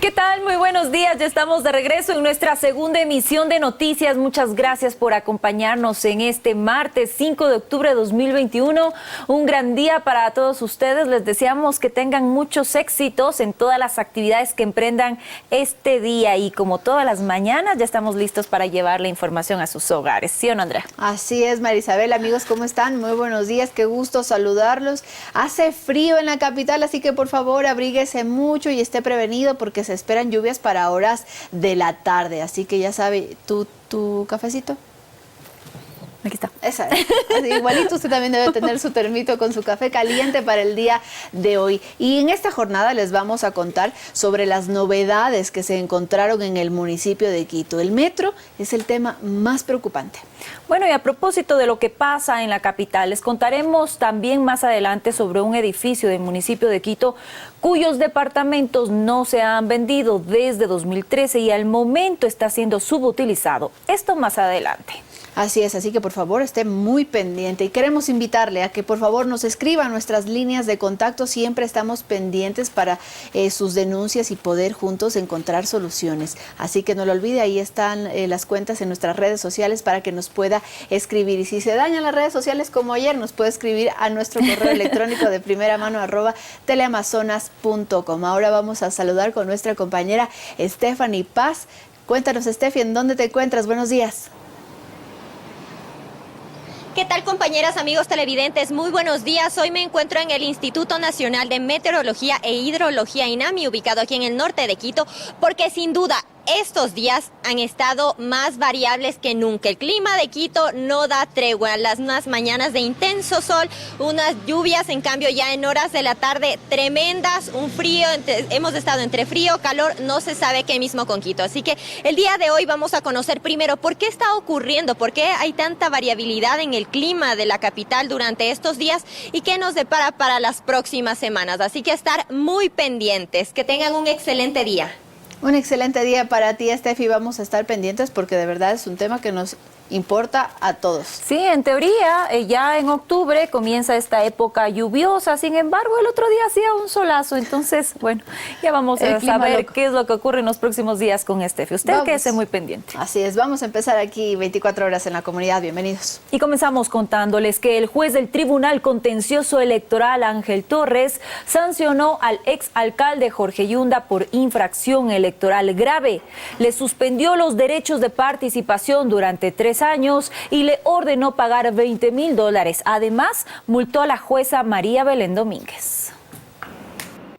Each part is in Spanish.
¿Qué tal? Muy buenos días. Ya estamos de regreso en nuestra segunda emisión de Noticias. Muchas gracias por acompañarnos en este martes 5 de octubre de 2021. Un gran día para todos ustedes. Les deseamos que tengan muchos éxitos en todas las actividades que emprendan este día. Y como todas las mañanas, ya estamos listos para llevar la información a sus hogares. ¿Sí o no, Andrea? Así es, Marisabel. Amigos, ¿cómo están? Muy buenos días. Qué gusto saludarlos. Hace frío en la capital, así que por favor abríguese mucho y esté prevenido porque se esperan lluvias para horas de la tarde. Así que ya sabe, ¿tu cafecito? Aquí está. Esa es. Así, igualito usted también debe tener su termito con su café caliente para el día de hoy. Y en esta jornada les vamos a contar sobre las novedades que se encontraron en el municipio de Quito. El metro es el tema más preocupante. Bueno, y a propósito de lo que pasa en la capital, les contaremos también más adelante sobre un edificio del municipio de Quito cuyos departamentos no se han vendido desde 2013 y al momento está siendo subutilizado. Esto más adelante. Así es, así que por favor esté muy pendiente y queremos invitarle a que por favor nos escriba a nuestras líneas de contacto. Siempre estamos pendientes para sus denuncias y poder juntos encontrar soluciones. Así que no lo olvide, ahí están las cuentas en nuestras redes sociales para que nos pueda escribir. Y si se dañan las redes sociales como ayer, nos puede escribir a nuestro correo electrónico de primeramano @teleamazonas.com. Ahora vamos a saludar con nuestra compañera Stephanie Paz. Cuéntanos, Steffi, ¿en dónde te encuentras? Buenos días. ¿Qué tal, compañeras, amigos televidentes? Muy buenos días. Hoy me encuentro en el Instituto Nacional de Meteorología e Hidrología, INAMI, ubicado aquí en el norte de Quito, porque sin duda estos días han estado más variables que nunca. El clima de Quito no da tregua. Unas mañanas de intenso sol, unas lluvias, en cambio ya en horas de la tarde tremendas, un frío, hemos estado entre frío, calor, no se sabe qué mismo con Quito. Así que el día de hoy vamos a conocer primero por qué está ocurriendo, por qué hay tanta variabilidad en el clima de la capital durante estos días y qué nos depara para las próximas semanas. Así que estar muy pendientes. Que tengan un excelente día. Un excelente día para ti, Steffi. Vamos a estar pendientes porque de verdad es un tema que nos importa a todos. Sí, en teoría, ya en octubre comienza esta época lluviosa. Sin embargo, el otro día hacía un solazo. Entonces, bueno, ya vamos a saber qué es lo que ocurre en los próximos días con Steffi. Usted quédese muy pendiente. Así es, vamos a empezar aquí 24 horas en la comunidad. Bienvenidos. Y comenzamos contándoles que el juez del Tribunal Contencioso Electoral, Ángel Torres, sancionó al exalcalde Jorge Yunda por infracción electoral grave. Le suspendió los derechos de participación durante 3 años y le ordenó pagar $20,000. Además, multó a la jueza María Belén Domínguez.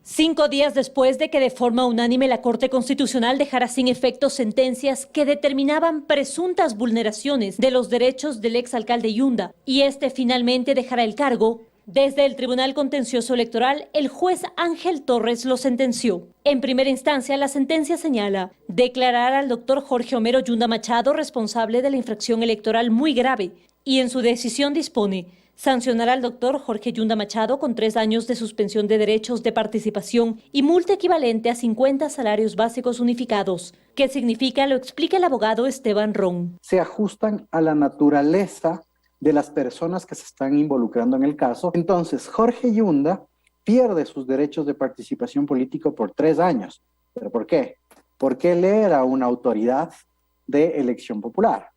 5 días después de que de forma unánime la Corte Constitucional dejara sin efecto sentencias que determinaban presuntas vulneraciones de los derechos del exalcalde Yunda y este finalmente dejara el cargo, desde el Tribunal Contencioso Electoral, el juez Ángel Torres lo sentenció. En primera instancia, la sentencia señala declarar al doctor Jorge Homero Yunda Machado responsable de la infracción electoral muy grave y en su decisión dispone sancionar al doctor Jorge Yunda Machado con 3 años de suspensión de derechos de participación y multa equivalente a 50 salarios básicos unificados. ¿Qué significa? Lo explica el abogado Esteban Ron. Se ajustan a la naturaleza de las personas que se están involucrando en el caso. Entonces, Jorge Yunda pierde sus derechos de participación política por 3 años. ¿Pero por qué? Porque él era una autoridad de elección popular.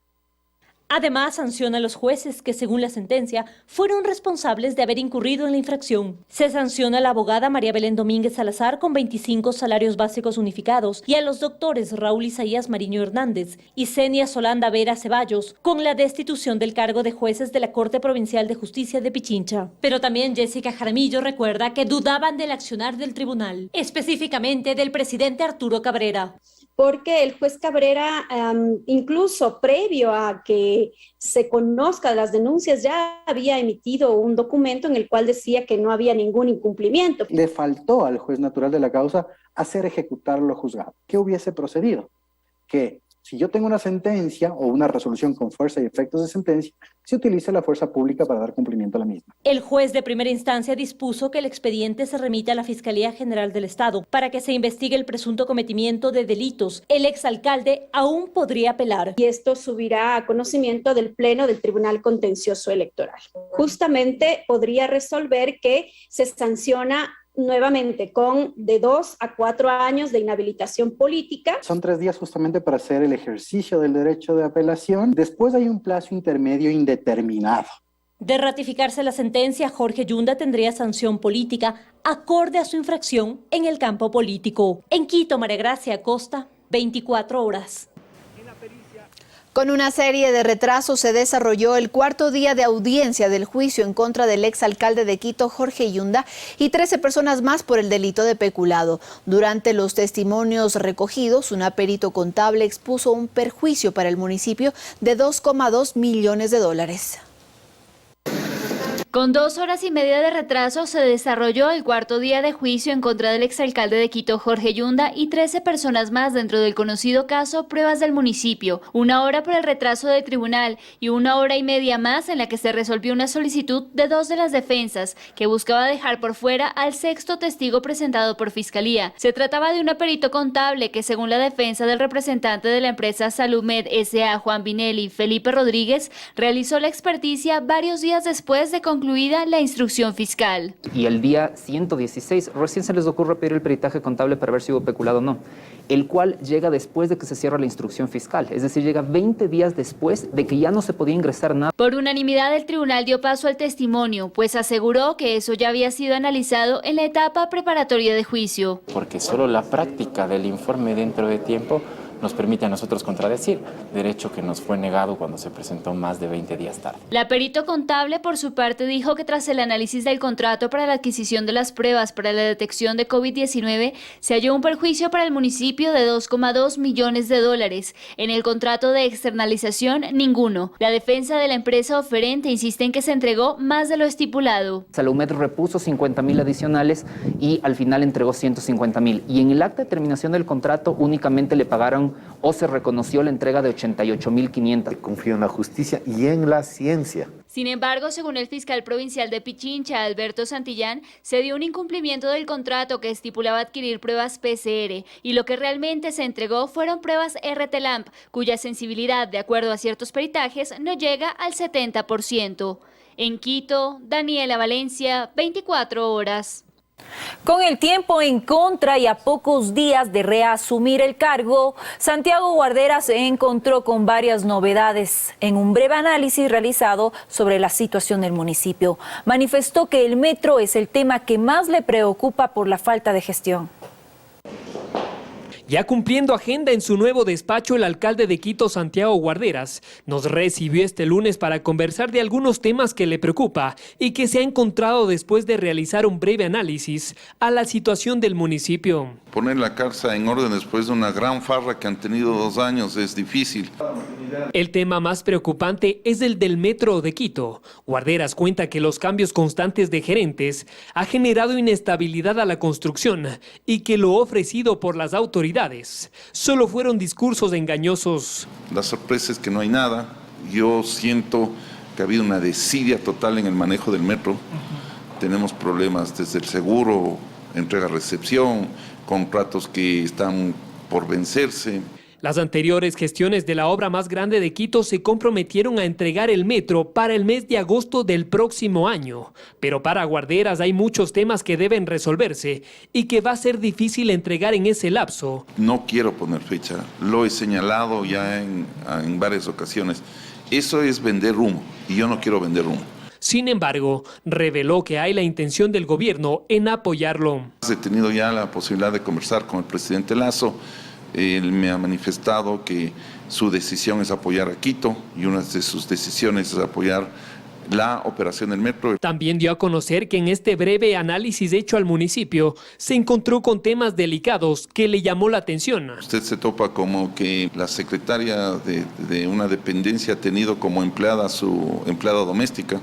Además, sanciona a los jueces que, según la sentencia, fueron responsables de haber incurrido en la infracción. Se sanciona a la abogada María Belén Domínguez Salazar con 25 salarios básicos unificados y a los doctores Raúl Isaías Mariño Hernández y Zenia Solanda Vera Ceballos con la destitución del cargo de jueces de la Corte Provincial de Justicia de Pichincha. Pero también Jessica Jaramillo recuerda que dudaban del accionar del tribunal, específicamente del presidente Arturo Cabrera. Porque el juez Cabrera, incluso previo a que se conozca las denuncias, ya había emitido un documento en el cual decía que no había ningún incumplimiento. Le faltó al juez natural de la causa hacer ejecutar lo juzgado. ¿Qué hubiese procedido? Que si yo tengo una sentencia o una resolución con fuerza y efectos de sentencia, se utiliza la fuerza pública para dar cumplimiento a la misma. El juez de primera instancia dispuso que el expediente se remita a la Fiscalía General del Estado para que se investigue el presunto cometimiento de delitos. El exalcalde aún podría apelar. Y esto subirá a conocimiento del Pleno del Tribunal Contencioso Electoral. Justamente podría resolver que se sanciona nuevamente con de 2 a 4 años de inhabilitación política. Son 3 días justamente para hacer el ejercicio del derecho de apelación. Después hay un plazo intermedio indeterminado. De ratificarse la sentencia, Jorge Yunda tendría sanción política acorde a su infracción en el campo político. En Quito, María Gracia Acosta, 24 horas. Con una serie de retrasos se desarrolló el cuarto día de audiencia del juicio en contra del exalcalde de Quito, Jorge Yunda, y 13 personas más por el delito de peculado. Durante los testimonios recogidos, un perito contable expuso un perjuicio para el municipio de 2,2 millones de dólares. Con 2 horas y media de retraso se desarrolló el cuarto día de juicio en contra del exalcalde de Quito, Jorge Yunda, y 13 personas más dentro del conocido caso Pruebas del Municipio. 1 hora por el retraso del tribunal y 1 hora y media más en la que se resolvió una solicitud de 2 de las defensas, que buscaba dejar por fuera al 6º testigo presentado por Fiscalía. Se trataba de un perito contable que, según la defensa del representante de la empresa Salumed S.A., Juan Vinelli, Felipe Rodríguez, realizó la experticia varios días después de concluida la instrucción fiscal. Y el día 116 recién se les ocurre pedir el peritaje contable para ver si hubo peculado o no, el cual llega después de que se cierra la instrucción fiscal, es decir, llega 20 días después de que ya no se podía ingresar nada. Por unanimidad, el tribunal dio paso al testimonio, pues aseguró que eso ya había sido analizado en la etapa preparatoria de juicio. Porque solo la práctica del informe dentro de tiempo nos permite a nosotros contradecir, derecho que nos fue negado cuando se presentó más de 20 días tarde. La perito contable, por su parte, dijo que tras el análisis del contrato para la adquisición de las pruebas para la detección de COVID-19, se halló un perjuicio para el municipio de 2,2 millones de dólares. En el contrato de externalización, ninguno. La defensa de la empresa oferente insiste en que se entregó más de lo estipulado. Salumed repuso 50,000 adicionales y al final entregó 150,000. Y en el acta de terminación del contrato únicamente le pagaron o se reconoció la entrega de 88,500. Confío en la justicia y en la ciencia. Sin embargo, según el fiscal provincial de Pichincha, Alberto Santillán, se dio un incumplimiento del contrato que estipulaba adquirir pruebas PCR y lo que realmente se entregó fueron pruebas RT-LAMP, cuya sensibilidad, de acuerdo a ciertos peritajes, no llega al 70%. En Quito, Daniela Valencia, 24 horas. Con el tiempo en contra y a pocos días de reasumir el cargo, Santiago Guardera se encontró con varias novedades. En un breve análisis realizado sobre la situación del municipio, manifestó que el metro es el tema que más le preocupa por la falta de gestión. Ya cumpliendo agenda en su nuevo despacho, el alcalde de Quito, Santiago Guarderas, nos recibió este lunes para conversar de algunos temas que le preocupa y que se ha encontrado después de realizar un breve análisis a la situación del municipio. Poner la casa en orden después de una gran farra que han tenido 2 años es difícil. El tema más preocupante es el del metro de Quito. Guarderas cuenta que los cambios constantes de gerentes ha generado inestabilidad a la construcción y que lo ofrecido por las autoridades solo fueron discursos engañosos. La sorpresa es que no hay nada. Yo siento que ha habido una desidia total en el manejo del metro. Tenemos problemas desde el seguro, entrega-recepción, contratos que están por vencerse. Las anteriores gestiones de la obra más grande de Quito se comprometieron a entregar el metro para el mes de agosto del próximo año. Pero para Guarderas hay muchos temas que deben resolverse y que va a ser difícil entregar en ese lapso. No quiero poner fecha, lo he señalado ya en varias ocasiones. Eso es vender humo y yo no quiero vender humo. Sin embargo, reveló que hay la intención del gobierno en apoyarlo. He tenido ya la posibilidad de conversar con el presidente Lasso. Él me ha manifestado que su decisión es apoyar a Quito y una de sus decisiones es apoyar la operación del metro. También dio a conocer que en este breve análisis hecho al municipio se encontró con temas delicados que le llamó la atención. Usted se topa como que la secretaria de una dependencia ha tenido como empleada a su empleada doméstica.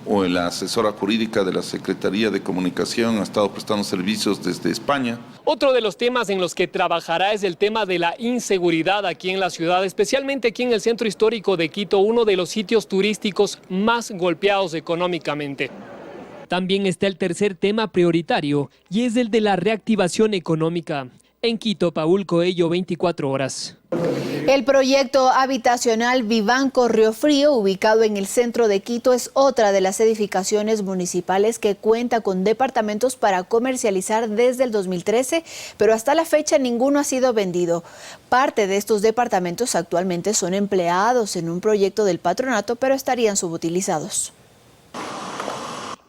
O la asesora jurídica de la Secretaría de Comunicación ha estado prestando servicios desde España. Otro de los temas en los que trabajará es el tema de la inseguridad aquí en la ciudad, especialmente aquí en el centro histórico de Quito, uno de los sitios turísticos más golpeados económicamente. También está el tercer tema prioritario y es el de la reactivación económica. En Quito, Paul Coello, 24 horas. El proyecto habitacional Vivanco Río Frío, ubicado en el centro de Quito, es otra de las edificaciones municipales que cuenta con departamentos para comercializar desde el 2013, pero hasta la fecha ninguno ha sido vendido. Parte de estos departamentos actualmente son empleados en un proyecto del patronato, pero estarían subutilizados.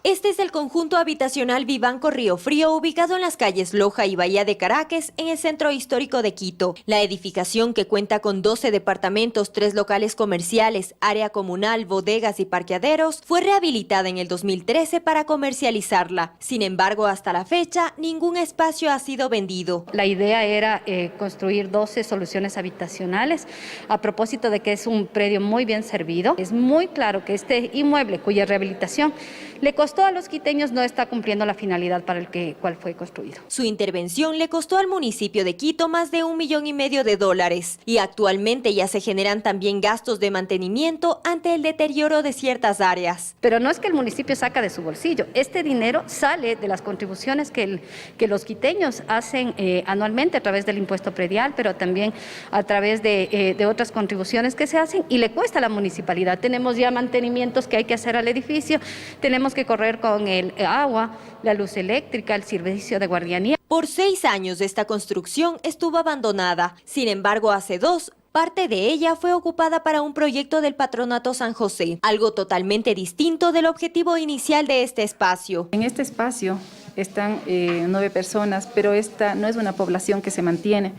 Este es el conjunto habitacional Vivanco Río Frío, ubicado en las calles Loja y Bahía de Caracas, en el centro histórico de Quito. La edificación, que cuenta con 12 departamentos, 3 locales comerciales, área comunal, bodegas y parqueaderos, fue rehabilitada en el 2013 para comercializarla. Sin embargo, hasta la fecha, ningún espacio ha sido vendido. La idea era construir 12 soluciones habitacionales, a propósito de que es un predio muy bien servido. Es muy claro que este inmueble, cuya rehabilitación le costó a los quiteños, no está cumpliendo la finalidad para el cual fue construido. Su intervención le costó al municipio de Quito más de $1,5 millones y actualmente ya se generan también gastos de mantenimiento ante el deterioro de ciertas áreas. Pero no es que el municipio saca de su bolsillo, este dinero sale de las contribuciones que los quiteños hacen anualmente a través del impuesto predial, pero también a través de otras contribuciones que se hacen y le cuesta a la municipalidad. Tenemos ya mantenimientos que hay que hacer al edificio, tenemos que correr con el agua, la luz eléctrica, el servicio de guardianía. Por 6 años esta construcción estuvo abandonada. Sin embargo, hace 2, parte de ella fue ocupada para un proyecto del Patronato San José, algo totalmente distinto del objetivo inicial de este espacio. En este espacio están 9 personas, pero esta no es una población que se mantiene,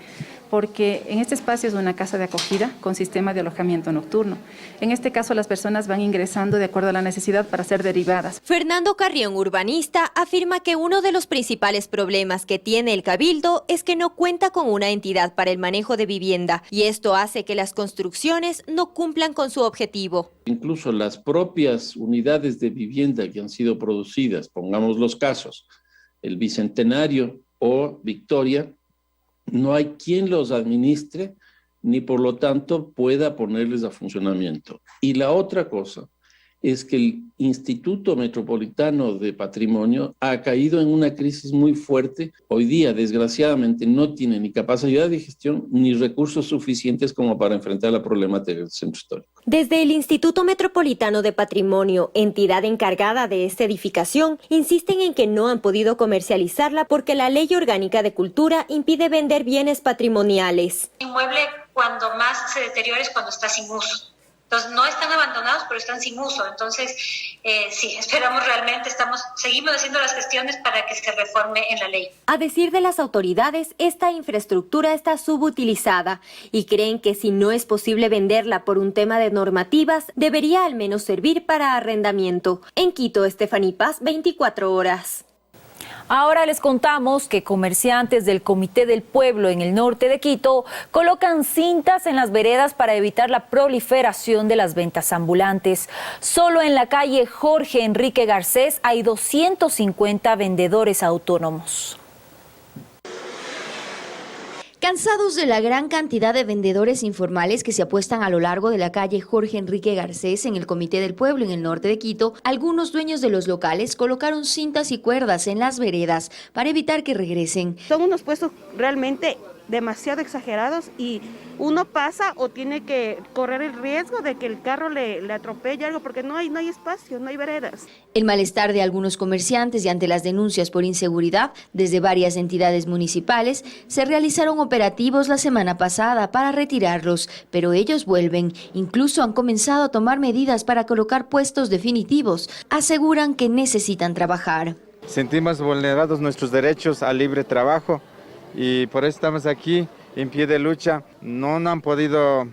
porque en este espacio es una casa de acogida con sistema de alojamiento nocturno. En este caso, las personas van ingresando de acuerdo a la necesidad para ser derivadas. Fernando Carrión, urbanista, afirma que uno de los principales problemas que tiene el Cabildo es que no cuenta con una entidad para el manejo de vivienda, y esto hace que las construcciones no cumplan con su objetivo. Incluso las propias unidades de vivienda que han sido producidas, pongamos los casos, el Bicentenario o Victoria, no hay quien los administre ni por lo tanto pueda ponerles a funcionamiento. Y la otra cosa es que el Instituto Metropolitano de Patrimonio ha caído en una crisis muy fuerte. Hoy día, desgraciadamente, no tiene ni capacidad de gestión ni recursos suficientes como para enfrentar la problemática del centro histórico. Desde el Instituto Metropolitano de Patrimonio, entidad encargada de esta edificación, insisten en que no han podido comercializarla porque la Ley Orgánica de Cultura impide vender bienes patrimoniales. El inmueble, cuando más se deteriora, es cuando está sin uso. Entonces, no están abandonados, pero están sin uso. Entonces, sí, esperamos realmente, seguimos haciendo las gestiones para que se reforme en la ley. A decir de las autoridades, esta infraestructura está subutilizada y creen que si no es posible venderla por un tema de normativas, debería al menos servir para arrendamiento. En Quito, Estefaní Paz, 24 horas. Ahora les contamos que comerciantes del Comité del Pueblo en el norte de Quito colocan cintas en las veredas para evitar la proliferación de las ventas ambulantes. Solo en la calle Jorge Enrique Garcés hay 250 vendedores autónomos. Cansados de la gran cantidad de vendedores informales que se apuestan a lo largo de la calle Jorge Enrique Garcés en el Comité del Pueblo en el norte de Quito, algunos dueños de los locales colocaron cintas y cuerdas en las veredas para evitar que regresen. Son unos puestos realmente demasiado exagerados y uno pasa o tiene que correr el riesgo de que el carro le atropelle algo porque no hay espacio, no hay veredas. El malestar de algunos comerciantes y ante las denuncias por inseguridad desde varias entidades municipales, se realizaron operativos la semana pasada para retirarlos, pero ellos vuelven. Incluso han comenzado a tomar medidas para colocar puestos definitivos. Aseguran que necesitan trabajar. Sentimos vulnerados nuestros derechos al libre trabajo y por eso estamos aquí en pie de lucha. No han podido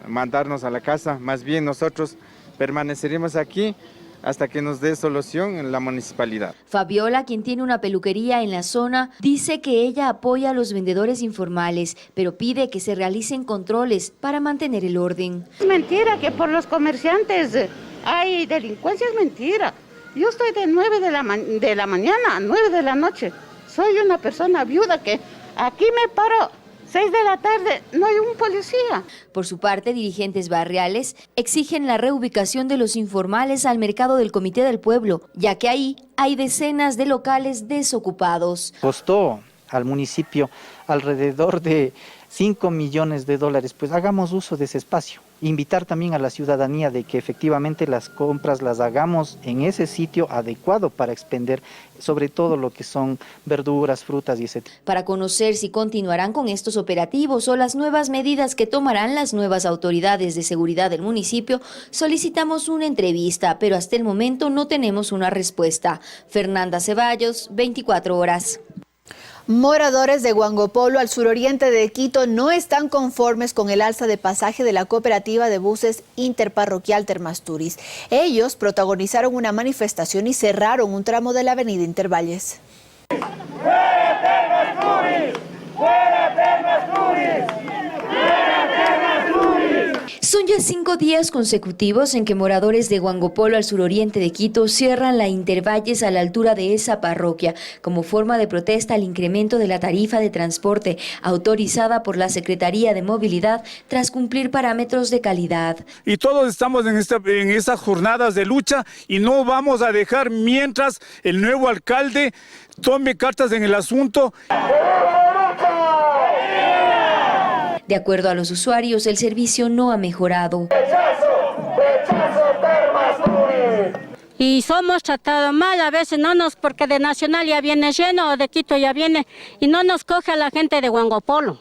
mandarnos a la casa, más bien nosotros permaneceremos aquí hasta que nos dé solución en la municipalidad. Fabiola, quien tiene una peluquería en la zona, dice que ella apoya a los vendedores informales, pero pide que se realicen controles para mantener el orden. Es mentira que por los comerciantes hay delincuencia, es mentira. Yo estoy de 9 de la mañana a 9 de la noche. Soy una persona viuda que aquí me paro 6 de la tarde, no hay un policía. Por su parte, dirigentes barriales exigen la reubicación de los informales al mercado del Comité del Pueblo, ya que ahí hay decenas de locales desocupados. Costó al municipio alrededor de 5 millones de dólares, pues hagamos uso de ese espacio. Invitar también a la ciudadanía de que efectivamente las compras las hagamos en ese sitio adecuado para expender, sobre todo lo que son verduras, frutas y ese tipo. Para conocer si continuarán con estos operativos o las nuevas medidas que tomarán las nuevas autoridades de seguridad del municipio, solicitamos una entrevista, pero hasta el momento no tenemos una respuesta. Fernanda Ceballos, 24 horas. Moradores de Huangopolo, al suroriente de Quito, no están conformes con el alza de pasaje de la cooperativa de buses interparroquial Termasturis. Ellos protagonizaron una manifestación y cerraron un tramo de la avenida Intervalles. ¡Fuera Termasturis! ¡Fuera Termasturis! Son ya 5 días consecutivos en que moradores de Huangopolo, al suroriente de Quito, cierran la Intervalles a la altura de esa parroquia como forma de protesta al incremento de la tarifa de transporte autorizada por la Secretaría de Movilidad tras cumplir parámetros de calidad. Y todos estamos en estas jornadas de lucha y no vamos a dejar mientras el nuevo alcalde tome cartas en el asunto. De acuerdo a los usuarios, el servicio no ha mejorado. Y somos tratados mal, a veces no nos, porque de Nacional ya viene lleno, de Quito ya viene, y no nos coge a la gente de Huangopolo.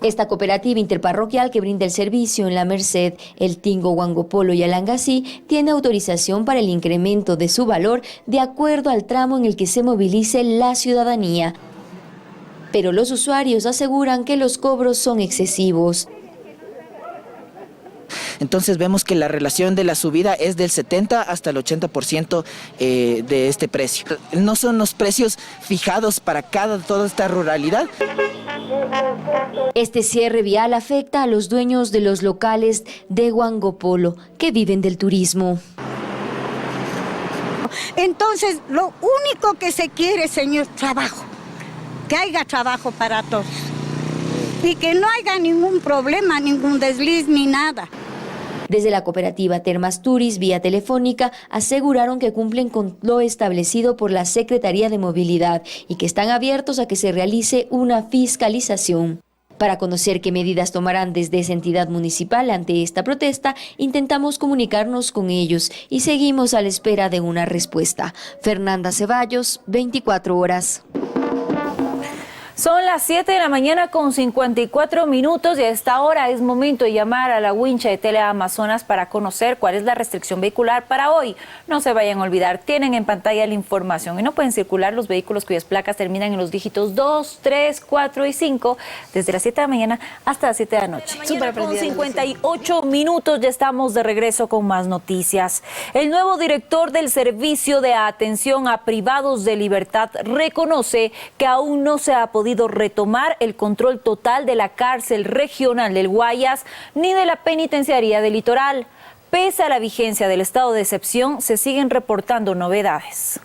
Esta cooperativa interparroquial que brinda el servicio en La Merced, El Tingo, Huangopolo y Alangasí tiene autorización para el incremento de su valor de acuerdo al tramo en el que se movilice la ciudadanía. Pero los usuarios aseguran que los cobros son excesivos. Entonces vemos que la relación de la subida es del 70 hasta el 80% de este precio. No son los precios fijados para toda esta ruralidad. Este cierre vial afecta a los dueños de los locales de Huangopolo que viven del turismo. Entonces, lo único que se quiere, señor, trabajo. Que haya trabajo para todos y que no haya ningún problema, ningún desliz ni nada. Desde la cooperativa Termasturis, vía telefónica, aseguraron que cumplen con lo establecido por la Secretaría de Movilidad y que están abiertos a que se realice una fiscalización. Para conocer qué medidas tomarán desde esa entidad municipal ante esta protesta, intentamos comunicarnos con ellos y seguimos a la espera de una respuesta. Fernanda Ceballos, 24 horas. Son las 7 de la mañana con 54 minutos y a esta hora es momento de llamar a la wincha de Teleamazonas para conocer cuál es la restricción vehicular para hoy. No se vayan a olvidar, tienen en pantalla la información y no pueden circular los vehículos cuyas placas terminan en los dígitos 2, 3, 4 y 5 desde las 7 de la mañana hasta las 7 de la noche. Con 58 minutos ya estamos de regreso con más noticias. El nuevo director del Servicio de Atención a Privados de Libertad reconoce que aún no se ha podido retomar el control total de la cárcel regional del Guayas ni de la penitenciaría del Litoral. Pese a la vigencia del estado de excepción, se siguen reportando novedades.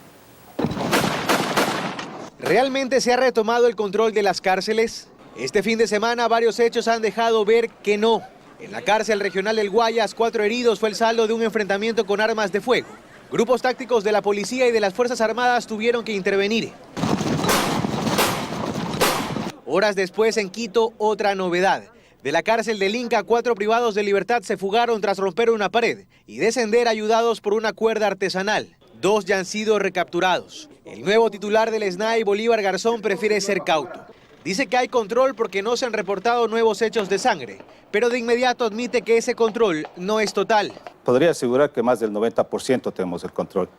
¿Realmente se ha retomado el control de las cárceles? Este fin de semana varios hechos han dejado ver que no. En la cárcel regional del Guayas, 4 heridos fue el saldo de un enfrentamiento con armas de fuego. Grupos tácticos de la policía y de las Fuerzas Armadas tuvieron que intervenir. Horas después, en Quito, otra novedad. De la cárcel del Inca, 4 privados de libertad se fugaron tras romper una pared y descender ayudados por una cuerda artesanal. 2 ya han sido recapturados. El nuevo titular del SNAI, Bolívar Garzón, prefiere ser cauto. Dice que hay control porque no se han reportado nuevos hechos de sangre, pero de inmediato admite que ese control no es total. Podría asegurar que más del 90% tenemos el control.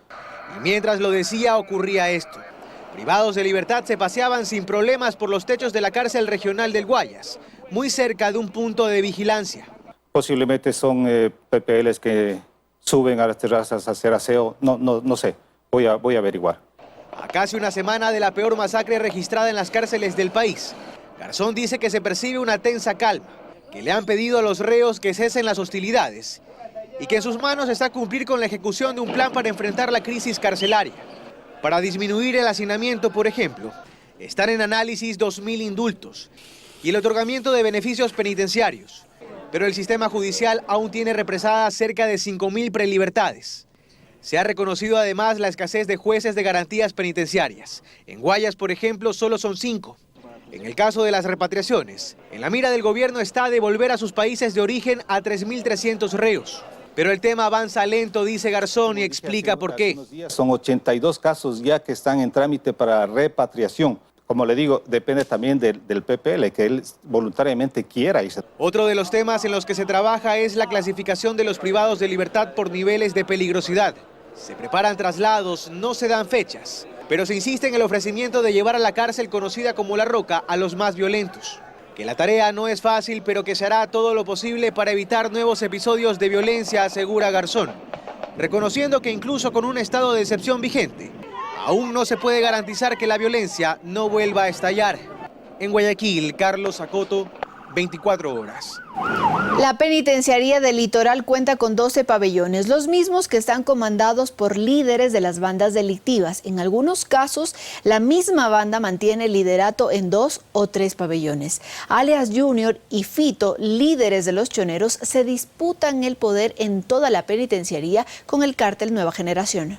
Y mientras lo decía, ocurría esto. Privados de libertad se paseaban sin problemas por los techos de la cárcel regional del Guayas, muy cerca de un punto de vigilancia. Posiblemente son PPLs que suben a las terrazas a hacer aseo, no sé, voy a averiguar. A casi una semana de la peor masacre registrada en las cárceles del país, Garzón dice que se percibe una tensa calma, que le han pedido a los reos que cesen las hostilidades y que en sus manos está cumplir con la ejecución de un plan para enfrentar la crisis carcelaria. Para disminuir el hacinamiento, por ejemplo, están en análisis 2.000 indultos y el otorgamiento de beneficios penitenciarios. Pero el sistema judicial aún tiene represadas cerca de 5.000 prelibertades. Se ha reconocido además la escasez de jueces de garantías penitenciarias. En Guayas, por ejemplo, solo son 5. En el caso de las repatriaciones, en la mira del gobierno está devolver a sus países de origen a 3.300 reos. Pero el tema avanza lento, dice Garzón, y explica por qué. Son 82 casos ya que están en trámite para repatriación. Como le digo, depende también del PPL, que él voluntariamente quiera irse. Otro de los temas en los que se trabaja es la clasificación de los privados de libertad por niveles de peligrosidad. Se preparan traslados, no se dan fechas, pero se insiste en el ofrecimiento de llevar a la cárcel conocida como La Roca a los más violentos. Que la tarea no es fácil, pero que se hará todo lo posible para evitar nuevos episodios de violencia, asegura Garzón, reconociendo que incluso con un estado de excepción vigente, aún no se puede garantizar que la violencia no vuelva a estallar. En Guayaquil, Carlos Acoto, 24 horas. La penitenciaría del Litoral cuenta con 12 pabellones, los mismos que están comandados por líderes de las bandas delictivas. En algunos casos, la misma banda mantiene el liderato en 2 o 3 pabellones. Alias Junior y Fito, líderes de los choneros, se disputan el poder en toda la penitenciaría con el cártel Nueva Generación.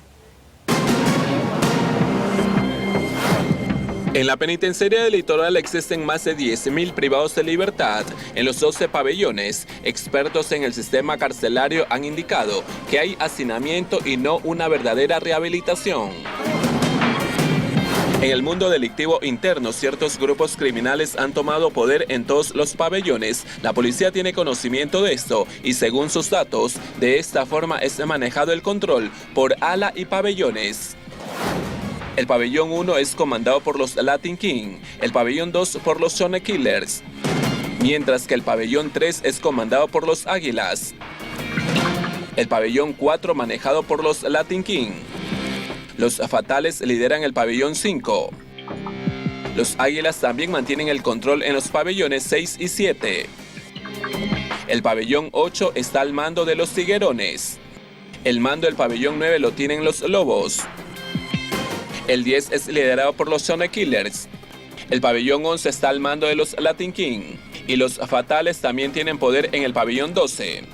En la penitenciaría del Litoral existen más de 10.000 privados de libertad. En los 12 pabellones, expertos en el sistema carcelario han indicado que hay hacinamiento y no una verdadera rehabilitación. En el mundo delictivo interno, ciertos grupos criminales han tomado poder en todos los pabellones. La policía tiene conocimiento de esto y, según sus datos, de esta forma es manejado el control por ala y pabellones. El pabellón 1 es comandado por los Latin King, el pabellón 2 por los Chone Killers, mientras que el pabellón 3 es comandado por los Águilas. El pabellón 4 manejado por los Latin King. Los Fatales lideran el pabellón 5. Los Águilas también mantienen el control en los pabellones 6 y 7. El pabellón 8 está al mando de los Tiguerones. El mando del pabellón 9 lo tienen los Lobos. El 10 es liderado por los Chone Killers. El pabellón 11 está al mando de los Latin King. Y los Fatales también tienen poder en el pabellón 12.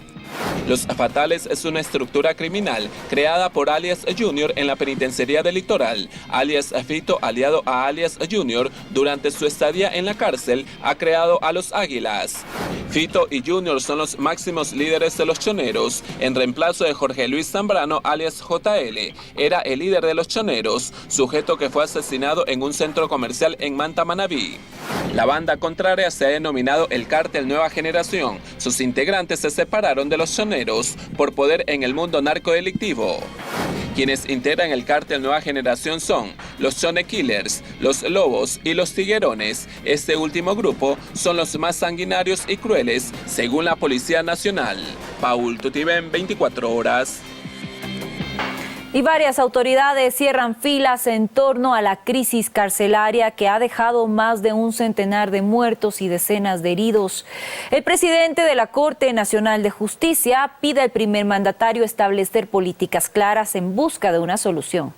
Los Fatales es una estructura criminal creada por alias Junior en la penitenciaría del Litoral. Alias Fito, aliado a alias Junior, durante su estadía en la cárcel, ha creado a los Águilas. Fito y Junior son los máximos líderes de los choneros, en reemplazo de Jorge Luis Zambrano, alias JL. Era el líder de los choneros, sujeto que fue asesinado en un centro comercial en Manta, Manabí. La banda contraria se ha denominado el Cártel Nueva Generación. Sus integrantes se separaron de los choneros por poder en el mundo narcodelictivo. Quienes integran el Cártel Nueva Generación son los Chone Killers, los Lobos y los Tiguerones. Este último grupo son los más sanguinarios y crueles, según la Policía Nacional. Paul Tutibén, 24 horas. Y varias autoridades cierran filas en torno a la crisis carcelaria que ha dejado más de un centenar de muertos y decenas de heridos. El presidente de la Corte Nacional de Justicia pide al primer mandatario establecer políticas claras en busca de una solución.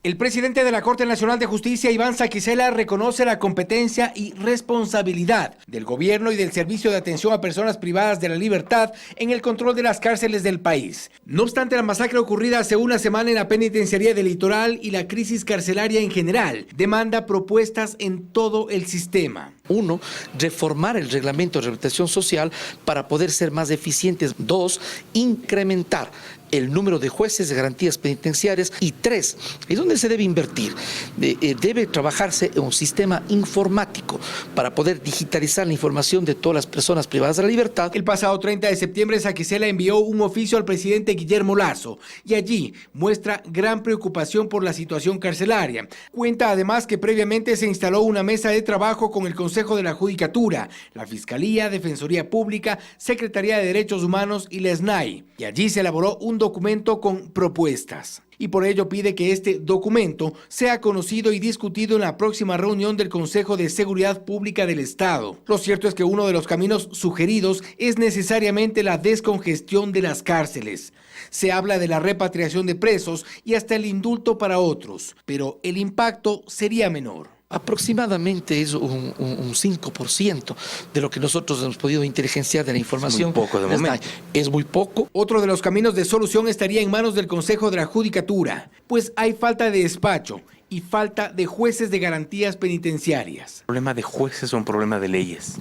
El presidente de la Corte Nacional de Justicia, Iván Saquicela, reconoce la competencia y responsabilidad del gobierno y del Servicio de Atención a Personas Privadas de la Libertad en el control de las cárceles del país. No obstante, la masacre ocurrida hace una semana en la penitenciaría del Litoral y la crisis carcelaria en general demanda propuestas en todo el sistema. 1, reformar el reglamento de rehabilitación social para poder ser más eficientes. 2, incrementar el número de jueces de garantías penitenciarias. Y 3, es donde se debe invertir. Debe trabajarse en un sistema informático para poder digitalizar la información de todas las personas privadas de la libertad. El pasado 30 de septiembre, Saquicela envió un oficio al presidente Guillermo Lasso y allí muestra gran preocupación por la situación carcelaria. Cuenta además que previamente se instaló una mesa de trabajo con el Consejo de la Judicatura, la Fiscalía, Defensoría Pública, Secretaría de Derechos Humanos y la SNAI, y allí se elaboró un documento con propuestas. Y por ello pide que este documento sea conocido y discutido en la próxima reunión del Consejo de Seguridad Pública del Estado. Lo cierto es que uno de los caminos sugeridos es necesariamente la descongestión de las cárceles. Se habla de la repatriación de presos y hasta el indulto para otros, pero el impacto sería menor. Aproximadamente es un 5% de lo que nosotros hemos podido inteligenciar de la información. Es muy poco de momento. Es muy poco. Otro de los caminos de solución estaría en manos del Consejo de la Judicatura, pues hay falta de despacho y falta de jueces de garantías penitenciarias. ¿Problema de jueces o un problema de leyes?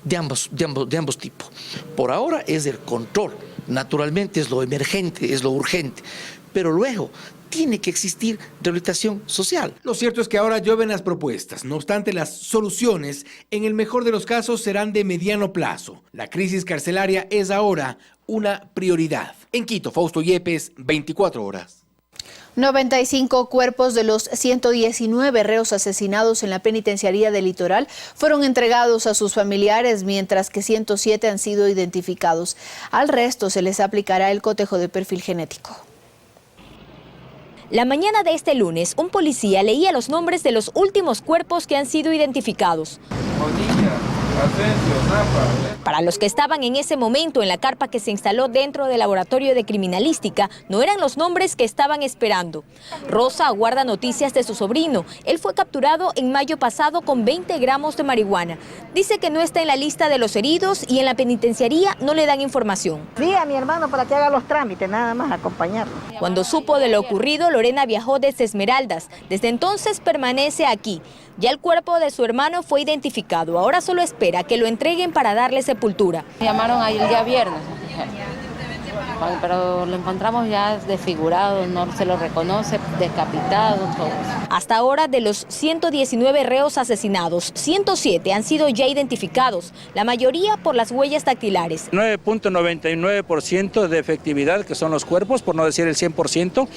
De ambos tipos. Por ahora es el control. Naturalmente es lo emergente, es lo urgente. Pero luego tiene que existir rehabilitación social. Lo cierto es que ahora llueven las propuestas. No obstante, las soluciones, en el mejor de los casos, serán de mediano plazo. La crisis carcelaria es ahora una prioridad. En Quito, Fausto Yepes, 24 horas. 95 cuerpos de los 119 reos asesinados en la penitenciaría del Litoral fueron entregados a sus familiares, mientras que 107 han sido identificados. Al resto se les aplicará el cotejo de perfil genético. La mañana de este lunes, un policía leía los nombres de los últimos cuerpos que han sido identificados. Para los que estaban en ese momento en la carpa que se instaló dentro del laboratorio de criminalística, no eran los nombres que estaban esperando. Rosa aguarda noticias de su sobrino. Él fue capturado en mayo pasado con 20 gramos de marihuana. Dice que no está en la lista de los heridos y en la penitenciaría no le dan información. Sí, a mi hermano para que haga los trámites, nada más acompañarlo. Cuando supo de lo ocurrido, Lorena viajó desde Esmeraldas. Desde entonces permanece aquí. Ya el cuerpo de su hermano fue identificado. Ahora solo espera que lo entreguen para darle sepultura. Me llamaron ahí el día viernes, pero lo encontramos ya desfigurado, no se lo reconoce, decapitado, todo eso. Hasta ahora, de los 119 reos asesinados, 107 han sido ya identificados, la mayoría por las huellas dactilares. 9.99% de efectividad, que son los cuerpos, por no decir el 100%.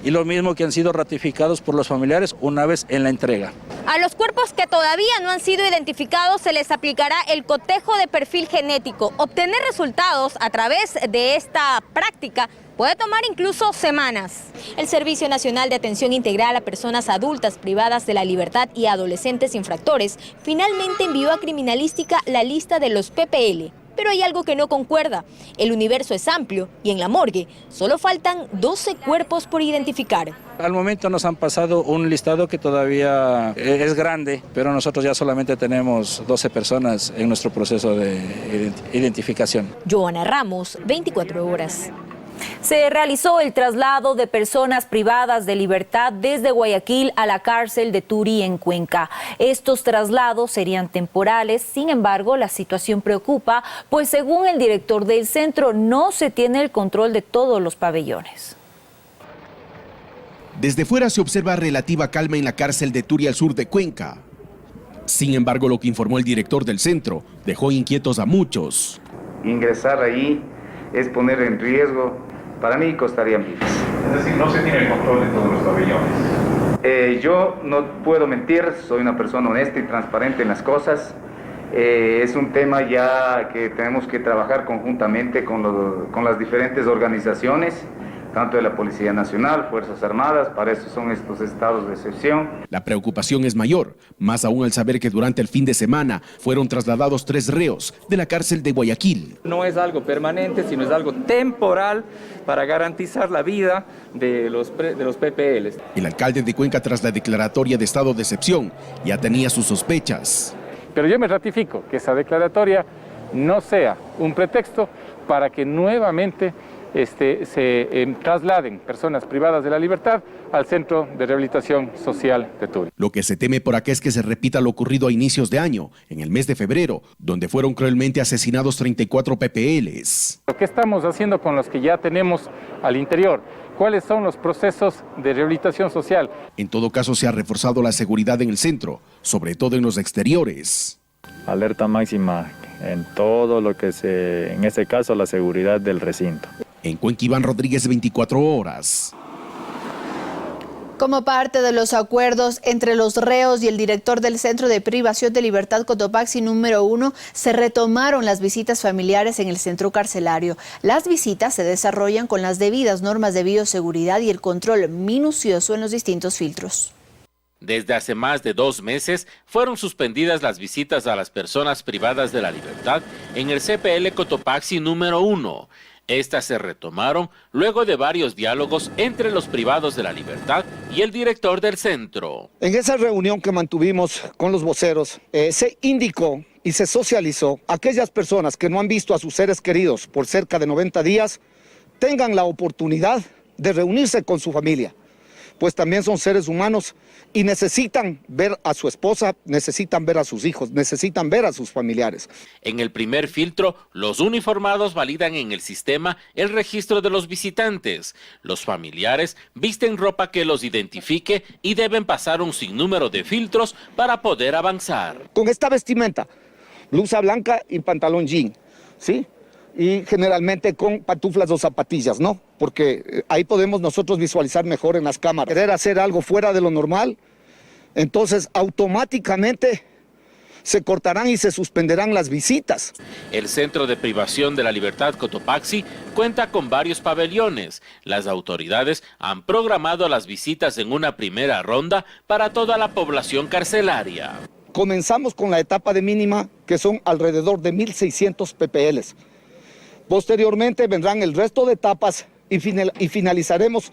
Y lo mismo que han sido ratificados por los familiares una vez en la entrega. A los cuerpos que todavía no han sido identificados se les aplicará el cotejo de perfil genético. Obtener resultados a través de esta práctica puede tomar incluso semanas. El Servicio Nacional de Atención Integral a Personas Adultas Privadas de la Libertad y Adolescentes Infractores finalmente envió a Criminalística la lista de los PPL. Pero hay algo que no concuerda. El universo es amplio y en la morgue solo faltan 12 cuerpos por identificar. Al momento nos han pasado un listado que todavía es grande, pero nosotros ya solamente tenemos 12 personas en nuestro proceso de identificación. Joana Ramos, 24 horas. Se realizó el traslado de personas privadas de libertad desde Guayaquil a la cárcel de Turi en Cuenca. Estos traslados serían temporales, sin embargo, la situación preocupa, pues según el director del centro, no se tiene el control de todos los pabellones. Desde fuera se observa relativa calma en la cárcel de Turi al sur de Cuenca. Sin embargo, lo que informó el director del centro dejó inquietos a muchos. Ingresar ahí es poner en riesgo, para mí costaría vidas. Es decir, no se tiene el control de todos los pabellones. Yo no puedo mentir, soy una persona honesta y transparente en las cosas. Es un tema ya que tenemos que trabajar conjuntamente con las diferentes organizaciones, tanto de la Policía Nacional, Fuerzas Armadas, para eso son estos estados de excepción. La preocupación es mayor, más aún al saber que durante el fin de semana fueron trasladados 3 reos de la cárcel de Guayaquil. No es algo permanente, sino es algo temporal para garantizar la vida de los PPLs. El alcalde de Cuenca, tras la declaratoria de estado de excepción, ya tenía sus sospechas. Pero yo me ratifico que esa declaratoria no sea un pretexto para que nuevamente se trasladen personas privadas de la libertad al Centro de Rehabilitación Social de Turi. Lo que se teme por acá es que se repita lo ocurrido a inicios de año, en el mes de febrero, donde fueron cruelmente asesinados 34 PPLs. ¿Qué estamos haciendo con los que ya tenemos al interior? ¿Cuáles son los procesos de rehabilitación social? En todo caso, se ha reforzado la seguridad en el centro, sobre todo en los exteriores. Alerta máxima en todo lo que en este caso, la seguridad del recinto. En Cuenca, Iván Rodríguez, 24 horas. Como parte de los acuerdos entre los reos y el director del Centro de Privación de Libertad Cotopaxi número 1, se retomaron las visitas familiares en el centro carcelario. Las visitas se desarrollan con las debidas normas de bioseguridad y el control minucioso en los distintos filtros. Desde hace más de 2 meses fueron suspendidas las visitas a las personas privadas de la libertad en el CPL Cotopaxi número 1. Estas se retomaron luego de varios diálogos entre los privados de la libertad y el director del centro. En esa reunión que mantuvimos con los voceros, se indicó y se socializó a aquellas personas que no han visto a sus seres queridos por cerca de 90 días, tengan la oportunidad de reunirse con su familia, pues también son seres humanos y necesitan ver a su esposa, necesitan ver a sus hijos, necesitan ver a sus familiares. En el primer filtro, los uniformados validan en el sistema el registro de los visitantes. Los familiares visten ropa que los identifique y deben pasar un sinnúmero de filtros para poder avanzar. Con esta vestimenta, blusa blanca y pantalón jean, ¿sí? Y generalmente con pantuflas o zapatillas, ¿no? Porque ahí podemos nosotros visualizar mejor en las cámaras. Querer hacer algo fuera de lo normal, entonces automáticamente se cortarán y se suspenderán las visitas. El Centro de Privación de la Libertad Cotopaxi cuenta con varios pabellones. Las autoridades han programado las visitas en una primera ronda para toda la población carcelaria. Comenzamos con la etapa de mínima, que son alrededor de 1.600 PPLs. Posteriormente vendrán el resto de etapas y finalizaremos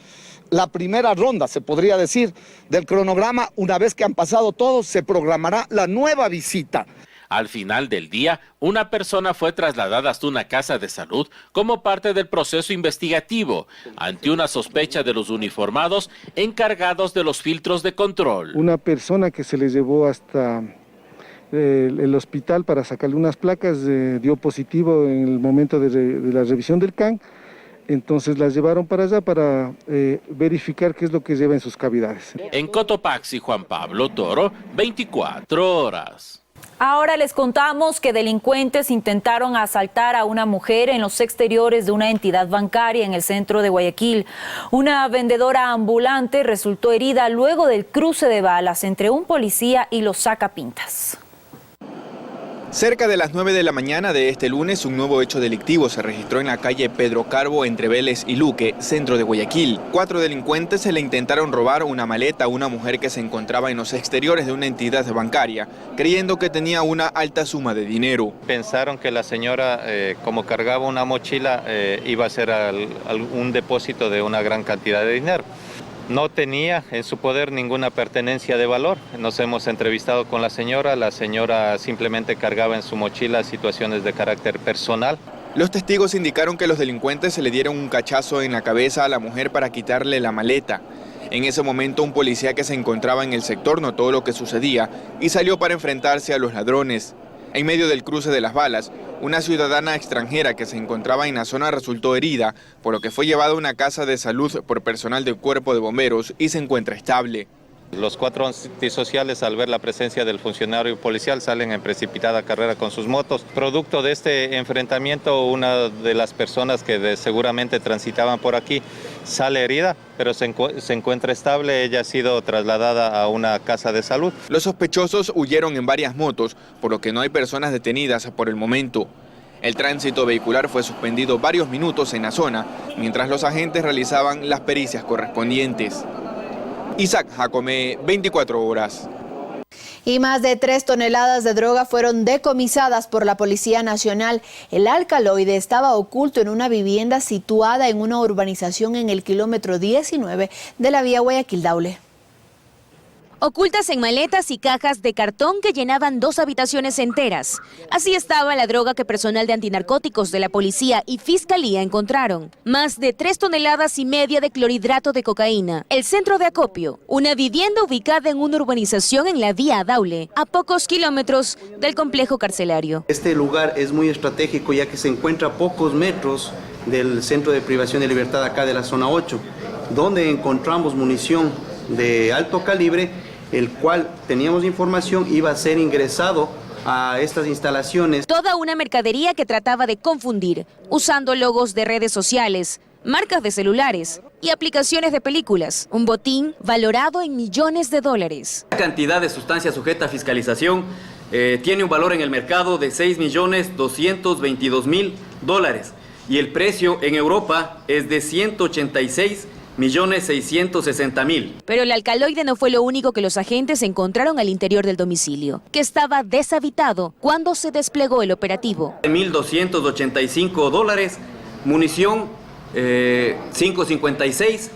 la primera ronda, se podría decir, del cronograma. Una vez que han pasado todos, se programará la nueva visita. Al final del día, una persona fue trasladada hasta una casa de salud como parte del proceso investigativo, ante una sospecha de los uniformados encargados de los filtros de control. Una persona que se le llevó hasta el hospital para sacarle unas placas dio positivo en el momento de la revisión del CAN, entonces las llevaron para allá para verificar qué es lo que lleva en sus cavidades. En Cotopaxi, Juan Pablo Toro, 24 horas. Ahora les contamos que delincuentes intentaron asaltar a una mujer en los exteriores de una entidad bancaria en el centro de Guayaquil. Una vendedora ambulante resultó herida luego del cruce de balas entre un policía y los sacapintas. Cerca de las 9 de la mañana de este lunes, un nuevo hecho delictivo se registró en la calle Pedro Carbo entre Vélez y Luque, centro de Guayaquil. 4 delincuentes se le intentaron robar una maleta a una mujer que se encontraba en los exteriores de una entidad bancaria, creyendo que tenía una alta suma de dinero. Pensaron que la señora, como cargaba una mochila, iba a ser un depósito de una gran cantidad de dinero. No tenía en su poder ninguna pertenencia de valor. Nos hemos entrevistado con la señora simplemente cargaba en su mochila situaciones de carácter personal. Los testigos indicaron que los delincuentes se le dieron un cachazo en la cabeza a la mujer para quitarle la maleta. En ese momento un policía que se encontraba en el sector notó lo que sucedía y salió para enfrentarse a los ladrones. En medio del cruce de las balas, una ciudadana extranjera que se encontraba en la zona resultó herida, por lo que fue llevada a una casa de salud por personal del cuerpo de bomberos y se encuentra estable. Los 4 antisociales, al ver la presencia del funcionario policial, salen en precipitada carrera con sus motos. Producto de este enfrentamiento, una de las personas que seguramente transitaban por aquí sale herida, pero se encuentra estable. Ella ha sido trasladada a una casa de salud. Los sospechosos huyeron en varias motos, por lo que no hay personas detenidas por el momento. El tránsito vehicular fue suspendido varios minutos en la zona, mientras los agentes realizaban las pericias correspondientes. Isaac Jacome, 24 horas. Y más de 3 toneladas de droga fueron decomisadas por la Policía Nacional. El alcaloide estaba oculto en una vivienda situada en una urbanización en el kilómetro 19 de la vía Guayaquil-Daule. Ocultas en maletas y cajas de cartón que llenaban 2 habitaciones enteras. Así estaba la droga que personal de antinarcóticos de la policía y fiscalía encontraron. Más de 3,5 toneladas de clorhidrato de cocaína. El centro de acopio, una vivienda ubicada en una urbanización en la vía Daule, a pocos kilómetros del complejo carcelario. Este lugar es muy estratégico ya que se encuentra a pocos metros del centro de privación de libertad acá de la zona 8, donde encontramos munición de alto calibre, el cual teníamos información iba a ser ingresado a estas instalaciones. Toda una mercadería que trataba de confundir, usando logos de redes sociales, marcas de celulares y aplicaciones de películas. Un botín valorado en millones de dólares. La cantidad de sustancia sujeta a fiscalización tiene un valor en el mercado de $6.222.000 y el precio en Europa es de 186.660.000. Pero el alcaloide no fue lo único que los agentes encontraron al interior del domicilio, que estaba deshabitado cuando se desplegó el operativo. $1.285 munición 5.56,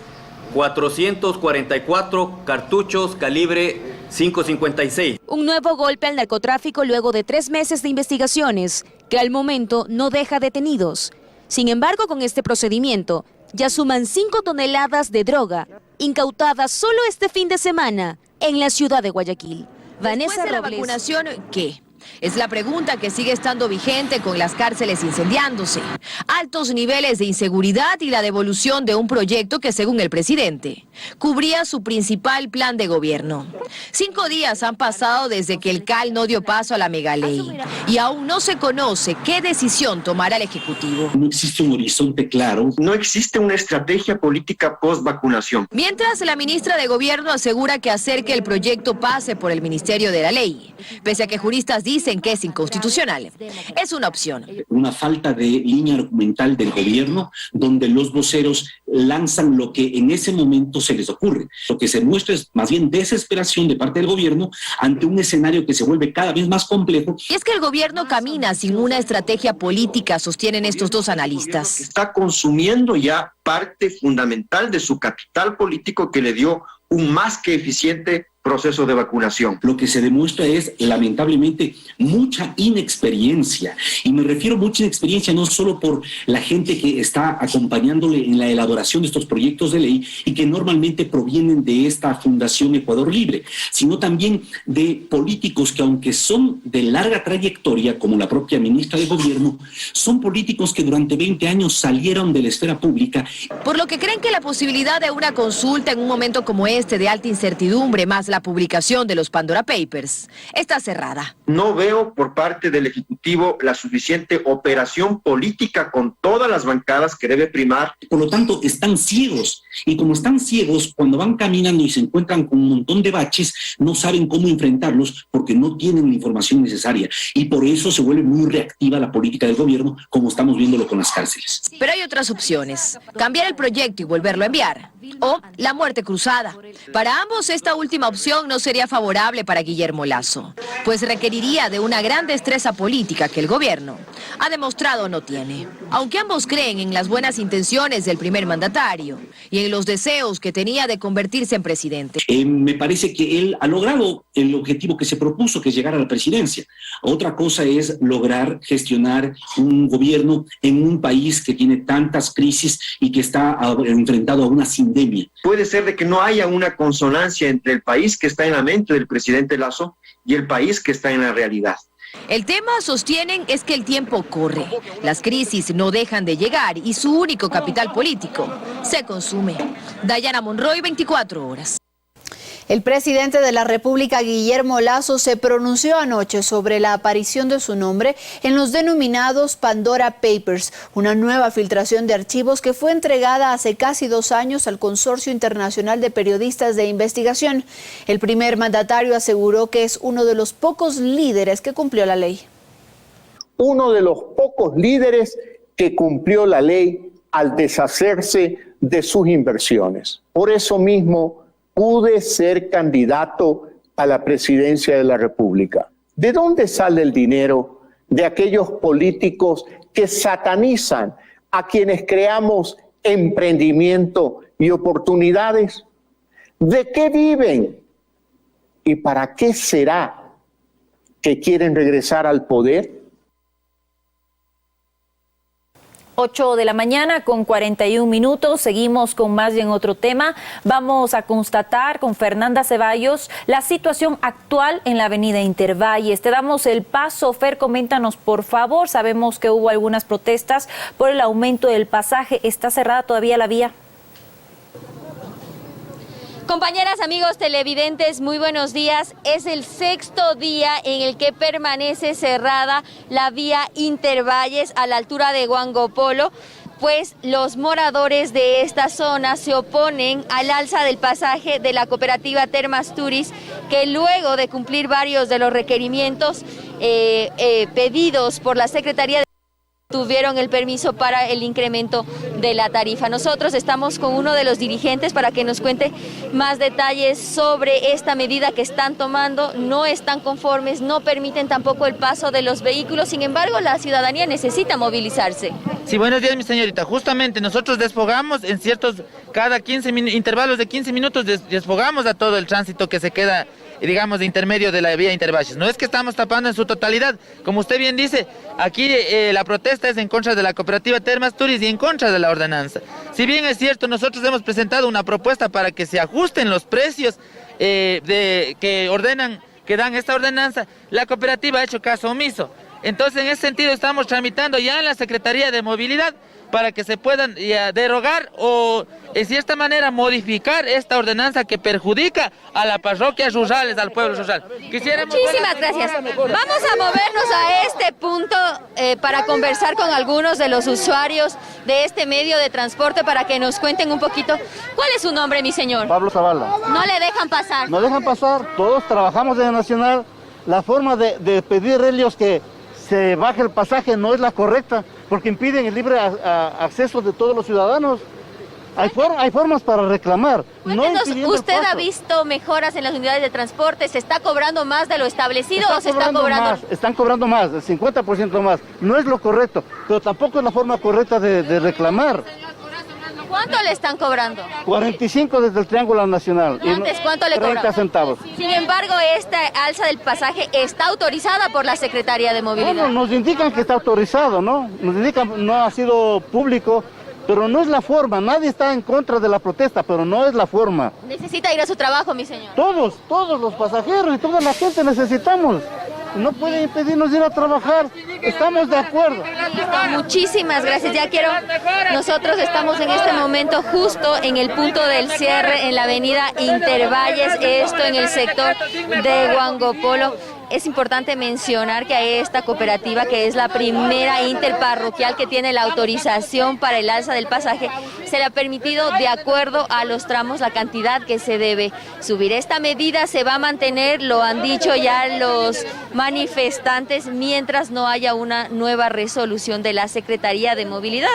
444 cartuchos calibre 5.56. Un nuevo golpe al narcotráfico luego de 3 meses de investigaciones, que al momento no deja detenidos. Sin embargo, con este procedimiento, ya suman 5 toneladas de droga, incautadas solo este fin de semana en la ciudad de Guayaquil. Vanessa Robles. ¿Después de la vacunación, qué? Es la pregunta que sigue estando vigente con las cárceles incendiándose. Altos niveles de inseguridad y la devolución de un proyecto que, según el presidente, cubría su principal plan de gobierno. 5 días han pasado desde que el CAL no dio paso a la megaley y aún no se conoce qué decisión tomará el Ejecutivo. No existe un horizonte claro. No existe una estrategia política post-vacunación. Mientras, la ministra de Gobierno asegura que hacer que el proyecto pase por el Ministerio de la Ley, pese a que juristas dicen que es inconstitucional, es una opción. Una falta de línea argumental del gobierno, donde los voceros lanzan lo que en ese momento se les ocurre. Lo que se muestra es más bien desesperación de parte del gobierno ante un escenario que se vuelve cada vez más complejo. Y es que el gobierno camina sin una estrategia política, sostienen estos dos analistas. Está consumiendo ya parte fundamental de su capital político que le dio un más que eficiente proceso de vacunación. Lo que se demuestra es, lamentablemente, mucha inexperiencia. Y me refiero a mucha inexperiencia no solo por la gente que está acompañándole en la elaboración de estos proyectos de ley y que normalmente provienen de esta Fundación Ecuador Libre, sino también de políticos que, aunque son de larga trayectoria, como la propia ministra de Gobierno, son políticos que durante 20 años salieron de la esfera pública. Por lo que creen que la posibilidad de una consulta en un momento como este de alta incertidumbre, más la publicación de los Pandora Papers, está cerrada. No veo por parte del Ejecutivo la suficiente operación política con todas las bancadas que debe primar. Por lo tanto, están ciegos. Y como están ciegos, cuando van caminando y se encuentran con un montón de baches, no saben cómo enfrentarlos porque no tienen la información necesaria. Y por eso se vuelve muy reactiva la política del gobierno, como estamos viéndolo con las cárceles. Pero hay otras opciones. Cambiar el proyecto y volverlo a enviar. O la muerte cruzada. Para ambos, esta última opción no sería favorable para Guillermo Lasso, pues requeriría de una gran destreza política que el gobierno ha demostrado no tiene. Aunque ambos creen en las buenas intenciones del primer mandatario y en los deseos que tenía de convertirse en presidente. Me parece que él ha logrado el objetivo que se propuso, que es llegar a la presidencia. Otra cosa es lograr gestionar un gobierno en un país que tiene tantas crisis y que está enfrentado a una sindemia. Puede ser de que no haya una consonancia entre el país que está en la mente del presidente Lasso y el país que está en la realidad. El tema, sostienen, es que el tiempo corre. Las crisis no dejan de llegar y su único capital político se consume. Dayana Monroy, 24 horas. El presidente de la República, Guillermo Lasso, se pronunció anoche sobre la aparición de su nombre en los denominados Pandora Papers, una nueva filtración de archivos que fue entregada hace casi 2 años al Consorcio Internacional de Periodistas de Investigación. El primer mandatario aseguró que es uno de los pocos líderes que cumplió la ley. Uno de los pocos líderes que cumplió la ley al deshacerse de sus inversiones. Por eso mismo pude ser candidato a la presidencia de la República. ¿De dónde sale el dinero de aquellos políticos que satanizan a quienes creamos emprendimiento y oportunidades? ¿De qué viven? ¿Y para qué será que quieren regresar al poder? 8 de la mañana con 41 minutos. Seguimos con más y en otro tema. Vamos a constatar con Fernanda Ceballos la situación actual en la avenida Intervalles. Te damos el paso, Fer, coméntanos por favor. Sabemos que hubo algunas protestas por el aumento del pasaje. ¿Está cerrada todavía la vía? Compañeras, amigos televidentes, muy buenos días. Es el 6º día en el que permanece cerrada la vía Intervalles a la altura de Huangopolo, pues los moradores de esta zona se oponen al alza del pasaje de la cooperativa Termas Turis, que luego de cumplir varios de los requerimientos pedidos por la Secretaría de Tuvieron el permiso para el incremento de la tarifa. Nosotros estamos con uno de los dirigentes para que nos cuente más detalles sobre esta medida que están tomando. No están conformes, no permiten tampoco el paso de los vehículos, sin embargo la ciudadanía necesita movilizarse. Sí, buenos días mi señorita. Justamente nosotros desfogamos en cada intervalos de 15 minutos desfogamos a todo el tránsito que se queda, digamos, de intermedio de la vía Intervalles. No es que estamos tapando en su totalidad, como usted bien dice, aquí la protesta es en contra de la cooperativa Termas Turis y en contra de la ordenanza. Si bien es cierto, nosotros hemos presentado una propuesta para que se ajusten los precios que dan esta ordenanza, la cooperativa ha hecho caso omiso. Entonces, en ese sentido, estamos tramitando ya en la Secretaría de Movilidad para que se puedan derogar o, en cierta manera, modificar esta ordenanza que perjudica a las parroquias rurales, al pueblo rural. Muchísimas gracias. Vamos a movernos a este punto para conversar con algunos de los usuarios de este medio de transporte para que nos cuenten un poquito. ¿Cuál es su nombre, mi señor? Pablo Zavala. No le dejan pasar. No dejan pasar, todos trabajamos en el Nacional. La forma de pedir ellos que se baje el pasaje no es la correcta, porque impiden el libre acceso de todos los ciudadanos. Hay formas para reclamar. Cuéntenos, ¿usted ha visto mejoras en las unidades de transporte? ¿Se está cobrando más de lo establecido o se está cobrando más? Están cobrando más, el 50% más. No es lo correcto, pero tampoco es la forma correcta de reclamar. ¿Cuánto le están cobrando? 45 desde el Triángulo Nacional. Antes, ¿cuánto le cobran? 30 centavos. Sin embargo, esta alza del pasaje está autorizada por la Secretaría de Movilidad. Bueno, nos indican que está autorizado, ¿no? Nos indican, no ha sido público, pero no es la forma. Nadie está en contra de la protesta, pero no es la forma. Necesita ir a su trabajo, mi señor. Todos los pasajeros y toda la gente necesitamos. No puede impedirnos ir a trabajar. Estamos de acuerdo. Muchísimas gracias. Nosotros estamos en este momento justo en el punto del cierre en la avenida Intervalles, esto en el sector de Huangopolo. Es importante mencionar que a esta cooperativa, que es la primera interparroquial que tiene la autorización para el alza del pasaje, se le ha permitido de acuerdo a los tramos la cantidad que se debe subir. Esta medida se va a mantener, lo han dicho ya los manifestantes, mientras no haya una nueva resolución de la Secretaría de Movilidad.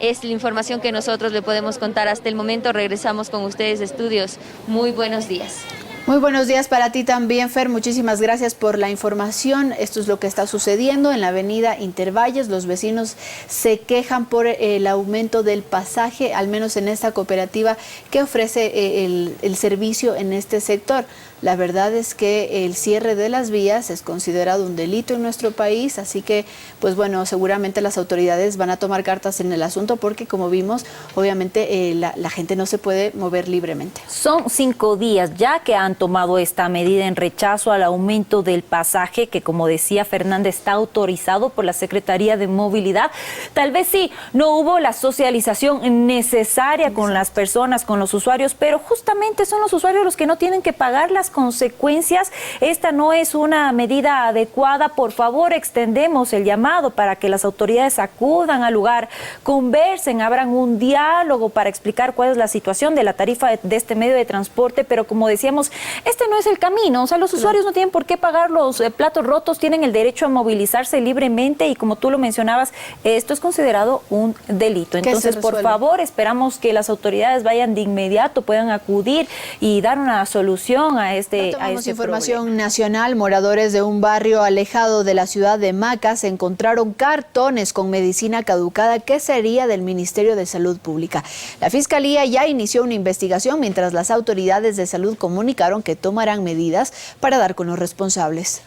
Es la información que nosotros le podemos contar hasta el momento. Regresamos con ustedes, estudios. Muy buenos días. Muy buenos días para ti también, Fer. Muchísimas gracias por la información. Esto es lo que está sucediendo en la avenida Intervalles. Los vecinos se quejan por el aumento del pasaje, al menos en esta cooperativa que ofrece el servicio en este sector. La verdad es que el cierre de las vías es considerado un delito en nuestro país, así que, pues bueno, seguramente las autoridades van a tomar cartas en el asunto porque, como vimos, obviamente la gente no se puede mover libremente. Son 5 días ya que han tomado esta medida en rechazo al aumento del pasaje que, como decía Fernanda, está autorizado por la Secretaría de Movilidad. Tal vez sí, no hubo la socialización necesaria con las personas, con los usuarios, pero justamente son los usuarios los que no tienen que pagar las consecuencias. Esta no es una medida adecuada. Por favor, extendemos el llamado para que las autoridades acudan al lugar, conversen, abran un diálogo para explicar cuál es la situación de la tarifa de este medio de transporte, pero como decíamos, este no es el camino. O sea, los usuarios no tienen por qué pagar los platos rotos, tienen el derecho a movilizarse libremente y, como tú lo mencionabas, esto es considerado un delito. Entonces, por favor, esperamos que las autoridades vayan de inmediato, puedan acudir y dar una solución a Tomamos información nacional. Moradores de un barrio alejado de la ciudad de Macas encontraron cartones con medicina caducada que sería del Ministerio de Salud Pública. La Fiscalía ya inició una investigación, mientras las autoridades de salud comunicaron que tomarán medidas para dar con los responsables.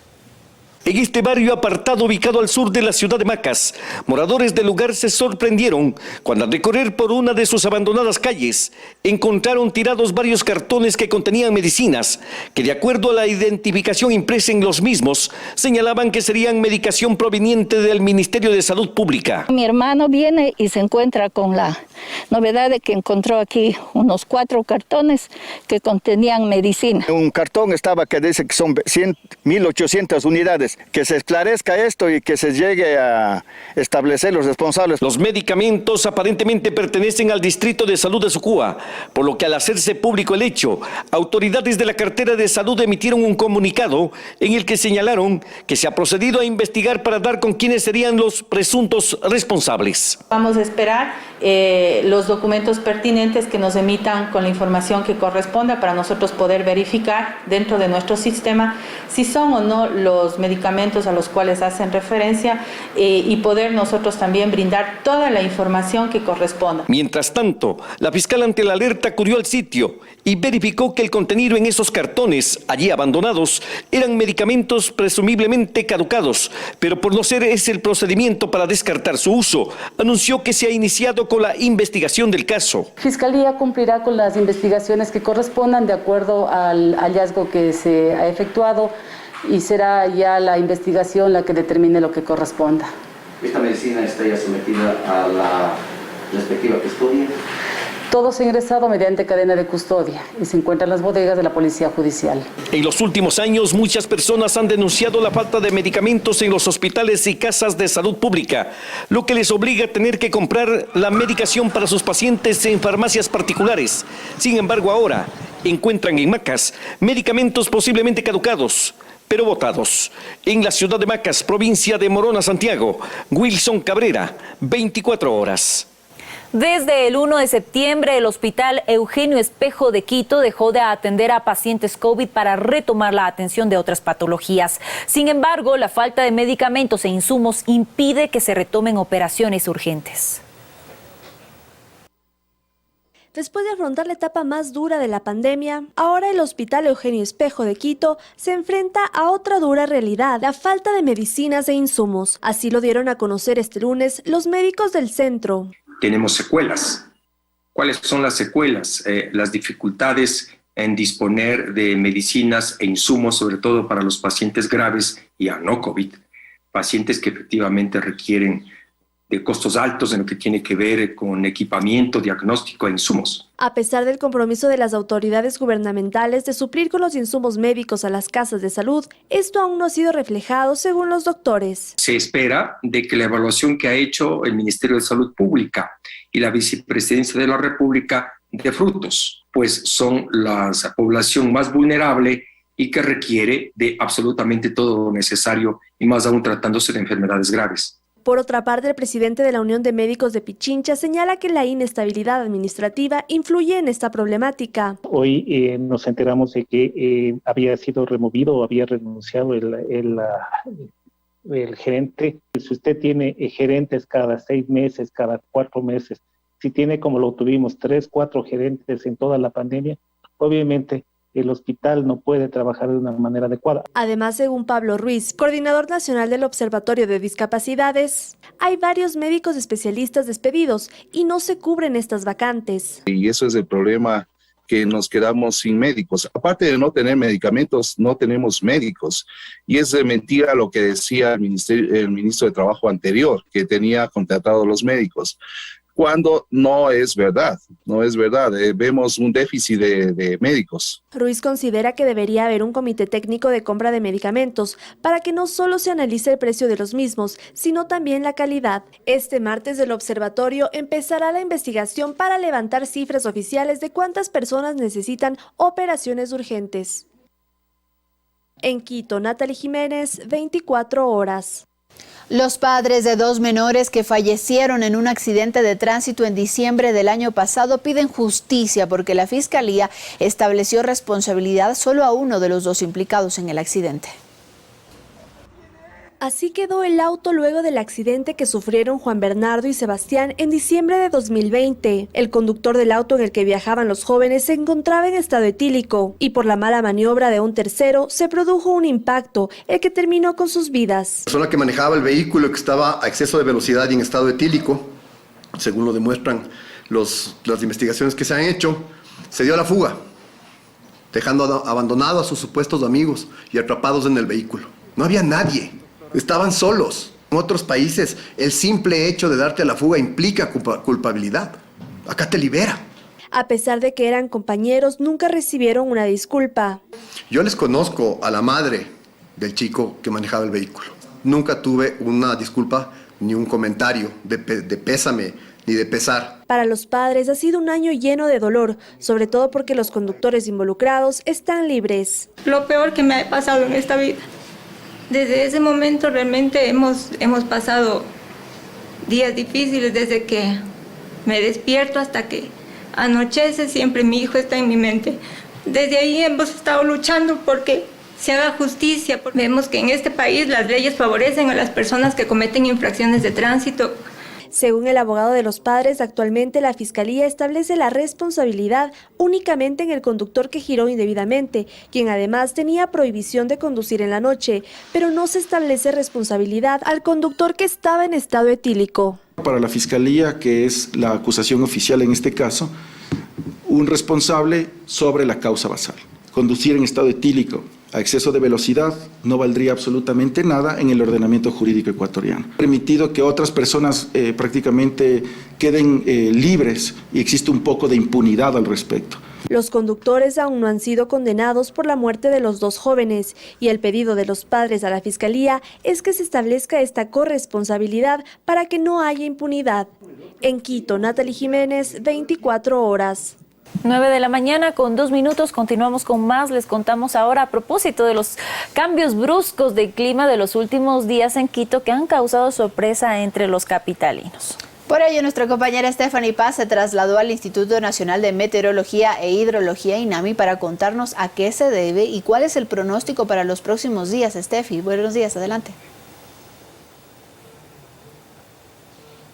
En este barrio apartado ubicado al sur de la ciudad de Macas, moradores del lugar se sorprendieron cuando al recorrer por una de sus abandonadas calles encontraron tirados varios cartones que contenían medicinas que, de acuerdo a la identificación impresa en los mismos, señalaban que serían medicación proveniente del Ministerio de Salud Pública. Mi hermano viene y se encuentra con novedad de que encontró aquí unos 4 cartones que contenían medicina. Un cartón estaba que dice que son 1.800 unidades. Que se esclarezca esto y que se llegue a establecer los responsables. Los medicamentos aparentemente pertenecen al Distrito de Salud de Sucúa, por lo que al hacerse público el hecho, autoridades de la cartera de salud emitieron un comunicado en el que señalaron que se ha procedido a investigar para dar con quiénes serían los presuntos responsables. Vamos a esperar los documentos pertinentes que nos emitan con la información que corresponda para nosotros poder verificar dentro de nuestro sistema si son o no los medicamentos a los cuales hacen referencia y poder nosotros también brindar toda la información que corresponda. Mientras tanto, la fiscal ante la alerta acudió al sitio y verificó que el contenido en esos cartones, allí abandonados, eran medicamentos presumiblemente caducados, pero por no ser ese el procedimiento para descartar su uso, anunció que se ha iniciado con la investigación del caso. Fiscalía cumplirá con las investigaciones que correspondan de acuerdo al hallazgo que se ha efectuado y será ya la investigación la que determine lo que corresponda. ¿Esta medicina está ya sometida a la respectiva custodia? Todo se ha ingresado mediante cadena de custodia y se encuentra en las bodegas de la Policía Judicial. En los últimos años, muchas personas han denunciado la falta de medicamentos en los hospitales y casas de salud pública, lo que les obliga a tener que comprar la medicación para sus pacientes en farmacias particulares. Sin embargo, ahora encuentran en Macas medicamentos posiblemente caducados, pero botados. En la ciudad de Macas, provincia de Morona, Santiago, Wilson Cabrera, 24 horas. Desde el 1 de septiembre, el Hospital Eugenio Espejo de Quito dejó de atender a pacientes COVID para retomar la atención de otras patologías. Sin embargo, la falta de medicamentos e insumos impide que se retomen operaciones urgentes. Después de afrontar la etapa más dura de la pandemia, ahora el Hospital Eugenio Espejo de Quito se enfrenta a otra dura realidad, la falta de medicinas e insumos. Así lo dieron a conocer este lunes los médicos del centro. Tenemos secuelas. ¿Cuáles son las secuelas? Las dificultades en disponer de medicinas e insumos, sobre todo para los pacientes graves y a no COVID, pacientes que efectivamente requieren de costos altos en lo que tiene que ver con equipamiento, diagnóstico e insumos. A pesar del compromiso de las autoridades gubernamentales de suplir con los insumos médicos a las casas de salud, esto aún no ha sido reflejado según los doctores. Se espera de que la evaluación que ha hecho el Ministerio de Salud Pública y la Vicepresidencia de la República dé frutos, pues son la población más vulnerable y que requiere de absolutamente todo lo necesario, y más aún tratándose de enfermedades graves. Por otra parte, el presidente de la Unión de Médicos de Pichincha señala que la inestabilidad administrativa influye en esta problemática. Hoy nos enteramos de que había sido removido o había renunciado el gerente. Si usted tiene gerentes cada 6 meses, cada 4 meses, si tiene como lo tuvimos 3, 4 gerentes en toda la pandemia, obviamente el hospital no puede trabajar de una manera adecuada. Además, según Pablo Ruiz, coordinador nacional del Observatorio de Discapacidades, hay varios médicos especialistas despedidos y no se cubren estas vacantes. Y eso es el problema, que nos quedamos sin médicos. Aparte de no tener medicamentos, no tenemos médicos. Y es de mentira lo que decía el ministro de Trabajo anterior, que tenía contratados los médicos, cuando no es verdad, vemos un déficit de médicos. Ruiz considera que debería haber un comité técnico de compra de medicamentos para que no solo se analice el precio de los mismos, sino también la calidad. Este martes el observatorio empezará la investigación para levantar cifras oficiales de cuántas personas necesitan operaciones urgentes. En Quito, Natalie Jiménez, 24 horas. Los padres de 2 menores que fallecieron en un accidente de tránsito en diciembre del año pasado piden justicia porque la Fiscalía estableció responsabilidad solo a uno de los 2 implicados en el accidente. Así quedó el auto luego del accidente que sufrieron Juan Bernardo y Sebastián en diciembre de 2020. El conductor del auto en el que viajaban los jóvenes se encontraba en estado etílico y por la mala maniobra de un tercero se produjo un impacto, el que terminó con sus vidas. La persona que manejaba el vehículo, que estaba a exceso de velocidad y en estado etílico, según lo demuestran las investigaciones que se han hecho, se dio a la fuga, dejando abandonado a sus supuestos amigos y atrapados en el vehículo. No había nadie. Estaban solos. En otros países, el simple hecho de darte a la fuga implica culpabilidad. Acá te libera. A pesar de que eran compañeros, nunca recibieron una disculpa. Yo les conozco a la madre del chico que manejaba el vehículo. Nunca tuve una disculpa ni un comentario de pésame ni de pesar. Para los padres ha sido un año lleno de dolor, sobre todo porque los conductores involucrados están libres. Lo peor que me ha pasado en esta vida. Desde ese momento realmente hemos pasado días difíciles, desde que me despierto hasta que anochece, siempre mi hijo está en mi mente. Desde ahí hemos estado luchando porque se haga justicia. Vemos que en este país las leyes favorecen a las personas que cometen infracciones de tránsito. Según el abogado de los padres, actualmente la Fiscalía establece la responsabilidad únicamente en el conductor que giró indebidamente, quien además tenía prohibición de conducir en la noche, pero no se establece responsabilidad al conductor que estaba en estado etílico. Para la Fiscalía, que es la acusación oficial en este caso, un responsable sobre la causa basal. Conducir en estado etílico a exceso de velocidad no valdría absolutamente nada en el ordenamiento jurídico ecuatoriano. Permitido que otras personas prácticamente queden libres y existe un poco de impunidad al respecto. Los conductores aún no han sido condenados por la muerte de los dos jóvenes y el pedido de los padres a la Fiscalía es que se establezca esta corresponsabilidad para que no haya impunidad. En Quito, Natalie Jiménez, 24 horas. 9 de la mañana con 2 minutos, continuamos con más. Les contamos ahora a propósito de los cambios bruscos de clima de los últimos días en Quito que han causado sorpresa entre los capitalinos. Por ello, nuestra compañera Stephanie Paz se trasladó al Instituto Nacional de Meteorología e Hidrología, INAMI, para contarnos a qué se debe y cuál es el pronóstico para los próximos días. Steffi, buenos días, adelante.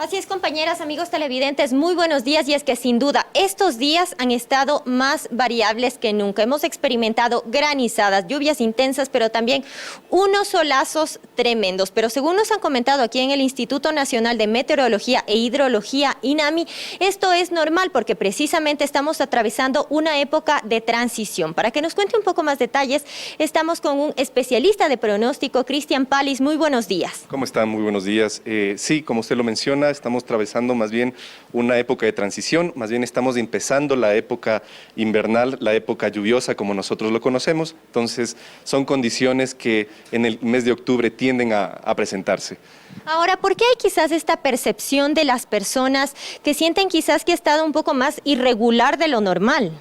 Así es, compañeras, amigos televidentes, muy buenos días. Y es que sin duda estos días han estado más variables que nunca. Hemos experimentado granizadas, lluvias intensas, pero también unos solazos tremendos. Pero según nos han comentado aquí en el Instituto Nacional de Meteorología e Hidrología, INAMI, esto es normal porque precisamente estamos atravesando una época de transición. Para que nos cuente un poco más detalles, estamos con un especialista de pronóstico, Cristian Palis. Muy buenos días. ¿Cómo están? Muy buenos días. Sí, como usted lo menciona, estamos atravesando más bien una época de transición, más bien estamos empezando la época invernal, la época lluviosa como nosotros lo conocemos, entonces son condiciones que en el mes de octubre tienden a presentarse. Ahora, ¿por qué hay quizás esta percepción de las personas que sienten quizás que ha estado un poco más irregular de lo normal?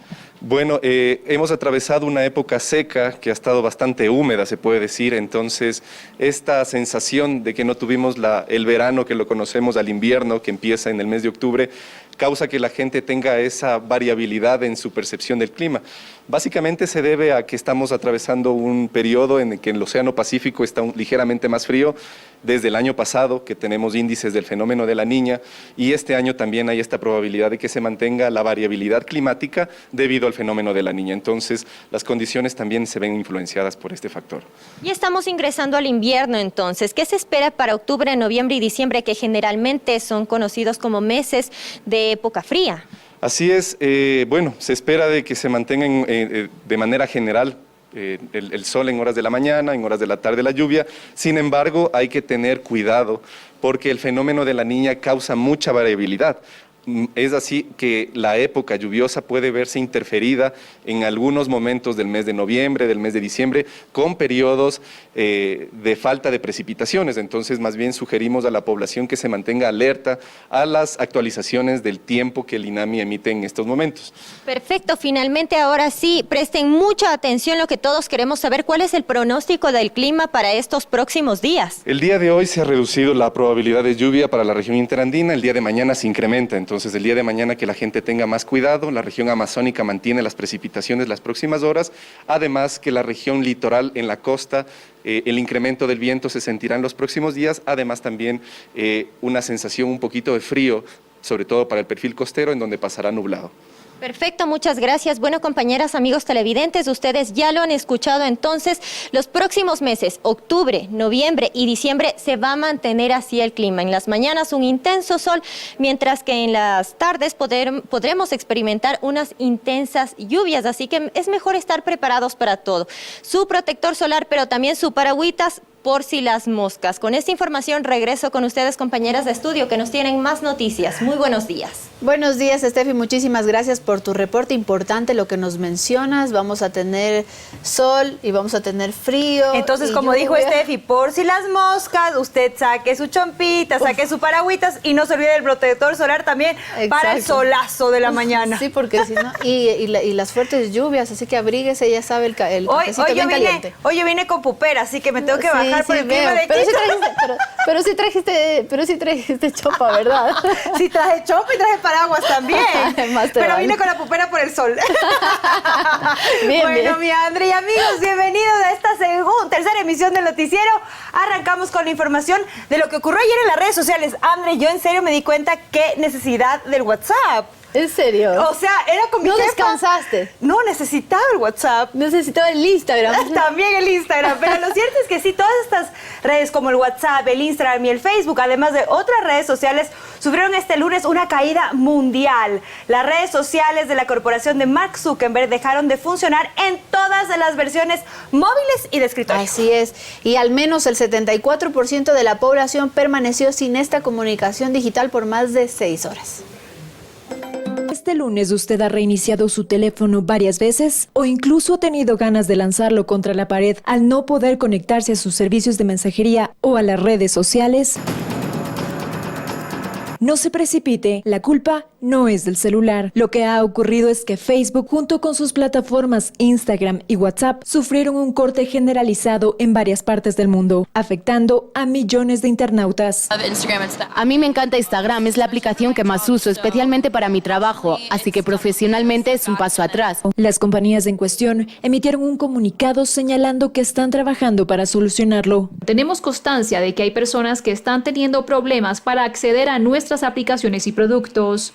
Bueno, hemos atravesado una época seca que ha estado bastante húmeda, se puede decir, entonces esta sensación de que no tuvimos el verano que lo conocemos al invierno, que empieza en el mes de octubre, causa que la gente tenga esa variabilidad en su percepción del clima. Básicamente se debe a que estamos atravesando un periodo en el que el Océano Pacífico está ligeramente más frío desde el año pasado, que tenemos índices del fenómeno de la Niña, y este año también hay esta probabilidad de que se mantenga la variabilidad climática debido al fenómeno de la Niña. Entonces, las condiciones también se ven influenciadas por este factor. Y estamos ingresando al invierno entonces. ¿Qué se espera para octubre, noviembre y diciembre, que generalmente son conocidos como meses de época fría? Así es, bueno, se espera de que se mantengan de manera general el sol en horas de la mañana, en horas de la tarde la lluvia. Sin embargo, hay que tener cuidado porque el fenómeno de la Niña causa mucha variabilidad. Es así que la época lluviosa puede verse interferida en algunos momentos del mes de noviembre, del mes de diciembre, con periodos de falta de precipitaciones. Entonces, más bien sugerimos a la población que se mantenga alerta a las actualizaciones del tiempo que el INAMI emite en estos momentos. Perfecto, finalmente ahora sí, presten mucha atención, lo que todos queremos saber, ¿cuál es el pronóstico del clima para estos próximos días? El día de hoy se ha reducido la probabilidad de lluvia para la región interandina, el día de mañana se incrementa, entonces el día de mañana que la gente tenga más cuidado. La región amazónica mantiene las precipitaciones las próximas horas, además que la región litoral en la costa, el incremento del viento se sentirá en los próximos días, además también una sensación un poquito de frío, sobre todo para el perfil costero, en donde pasará nublado. Perfecto, muchas gracias. Bueno, compañeras, amigos televidentes, ustedes ya lo han escuchado, entonces los próximos meses, octubre, noviembre y diciembre, se va a mantener así el clima. En las mañanas un intenso sol, mientras que en las tardes podremos experimentar unas intensas lluvias, así que es mejor estar preparados para todo. Su protector solar, pero también su paragüitas por si las moscas. Con esta información regreso con ustedes, compañeras de estudio, que nos tienen más noticias. Muy buenos días. Buenos días, Steffi. Muchísimas gracias por tu reporte. Importante lo que nos mencionas. Vamos a tener sol y vamos a tener frío. Entonces, como dijo Steffi, por si las moscas, usted saque su chompita, saque su paragüitas y no se olvide del protector solar también. Exacto. Para el solazo de la mañana. Sí, porque si no, y las fuertes lluvias, así que abríguese, ya sabe, el cafecito bien caliente. Hoy yo vine con pupera, así que me tengo que bajar por el clima de Quito. Pero sí trajiste chopa, ¿verdad? Sí traje chopa y traje paraguas también. Pero vine con la pupera por el sol. Bueno, mi André y amigos, bienvenidos a esta tercera emisión del noticiero. Arrancamos con la información de lo que ocurrió ayer en las redes sociales. André, yo en serio me di cuenta qué necesidad del WhatsApp. ¿En serio? O sea, era con mi ¿No jefa. descansaste? No, necesitaba el WhatsApp. Necesitaba el Instagram. También el Instagram. Pero lo cierto es que sí, todas estas redes como el WhatsApp, el Instagram y el Facebook, además de otras redes sociales, sufrieron este lunes una caída mundial. Las redes sociales de la corporación de Mark Zuckerberg dejaron de funcionar en todas las versiones móviles y de escritorio. Así es. Y al menos el 74% de la población permaneció sin esta comunicación digital por más de 6 horas. Este lunes usted ha reiniciado su teléfono varias veces o incluso ha tenido ganas de lanzarlo contra la pared al no poder conectarse a sus servicios de mensajería o a las redes sociales. No se precipite, la culpa no es del celular. Lo que ha ocurrido es que Facebook, junto con sus plataformas Instagram y WhatsApp, sufrieron un corte generalizado en varias partes del mundo, afectando a millones de internautas. A mí me encanta Instagram, es la aplicación que más uso, especialmente para mi trabajo, así que profesionalmente es un paso atrás. Las compañías en cuestión emitieron un comunicado señalando que están trabajando para solucionarlo. Tenemos constancia de que hay personas que están teniendo problemas para acceder a nuestras aplicaciones y productos.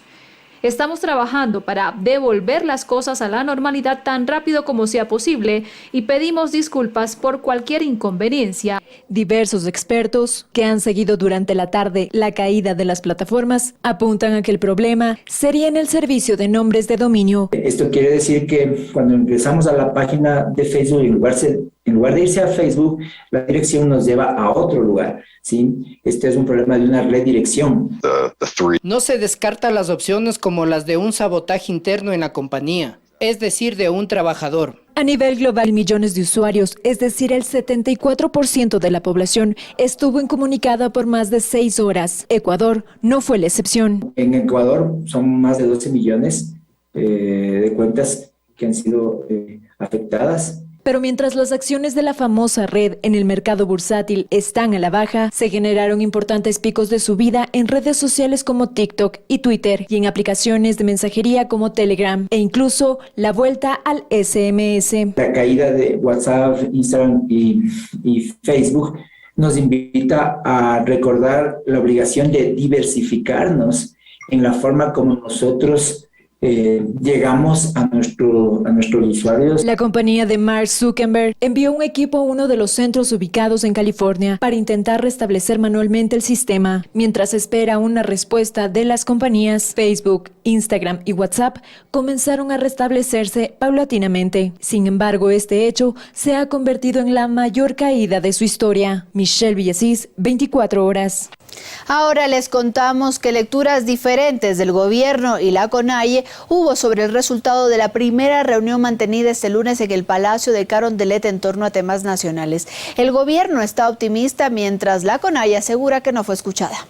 Estamos trabajando para devolver las cosas a la normalidad tan rápido como sea posible y pedimos disculpas por cualquier inconveniencia. Diversos expertos que han seguido durante la tarde la caída de las plataformas apuntan a que el problema sería en el servicio de nombres de dominio. Esto quiere decir que cuando ingresamos a la página de Facebook, en lugar de irse a Facebook, la dirección nos lleva a otro lugar, ¿sí? Este es un problema de una redirección. No se descartan las opciones como las de un sabotaje interno en la compañía, es decir, de un trabajador. A nivel global, millones de usuarios, es decir, el 74% de la población, estuvo incomunicada por más de 6 horas. Ecuador no fue la excepción. En Ecuador son más de 12 millones de cuentas que han sido afectadas. Pero mientras las acciones de la famosa red en el mercado bursátil están a la baja, se generaron importantes picos de subida en redes sociales como TikTok y Twitter y en aplicaciones de mensajería como Telegram e incluso la vuelta al SMS. La caída de WhatsApp, Instagram y Facebook nos invita a recordar la obligación de diversificarnos en la forma como nosotros llegamos a nuestros usuarios. La compañía de Mark Zuckerberg envió un equipo a uno de los centros ubicados en California para intentar restablecer manualmente el sistema. Mientras espera una respuesta de las compañías, Facebook, Instagram y WhatsApp comenzaron a restablecerse paulatinamente. Sin embargo, este hecho se ha convertido en la mayor caída de su historia. Michelle Villasís, 24 horas. Ahora les contamos que lecturas diferentes del gobierno y la CONAIE hubo sobre el resultado de la primera reunión mantenida este lunes en el Palacio de Carondelet en torno a temas nacionales. El gobierno está optimista mientras la CONAIE asegura que no fue escuchada.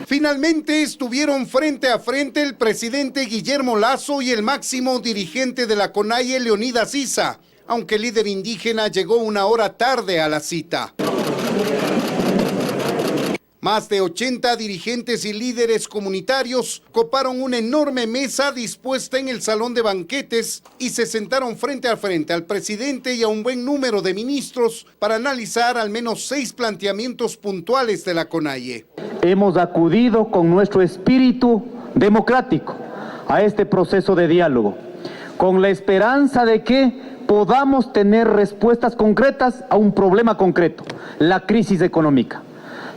Finalmente estuvieron frente a frente el presidente Guillermo Lasso y el máximo dirigente de la CONAIE, Leonidas Issa, aunque el líder indígena llegó una hora tarde a la cita. Más de 80 dirigentes y líderes comunitarios coparon una enorme mesa dispuesta en el salón de banquetes y se sentaron frente a frente al presidente y a un buen número de ministros para analizar al menos 6 planteamientos puntuales de la CONAIE. Hemos acudido con nuestro espíritu democrático a este proceso de diálogo, con la esperanza de que podamos tener respuestas concretas a un problema concreto, la crisis económica.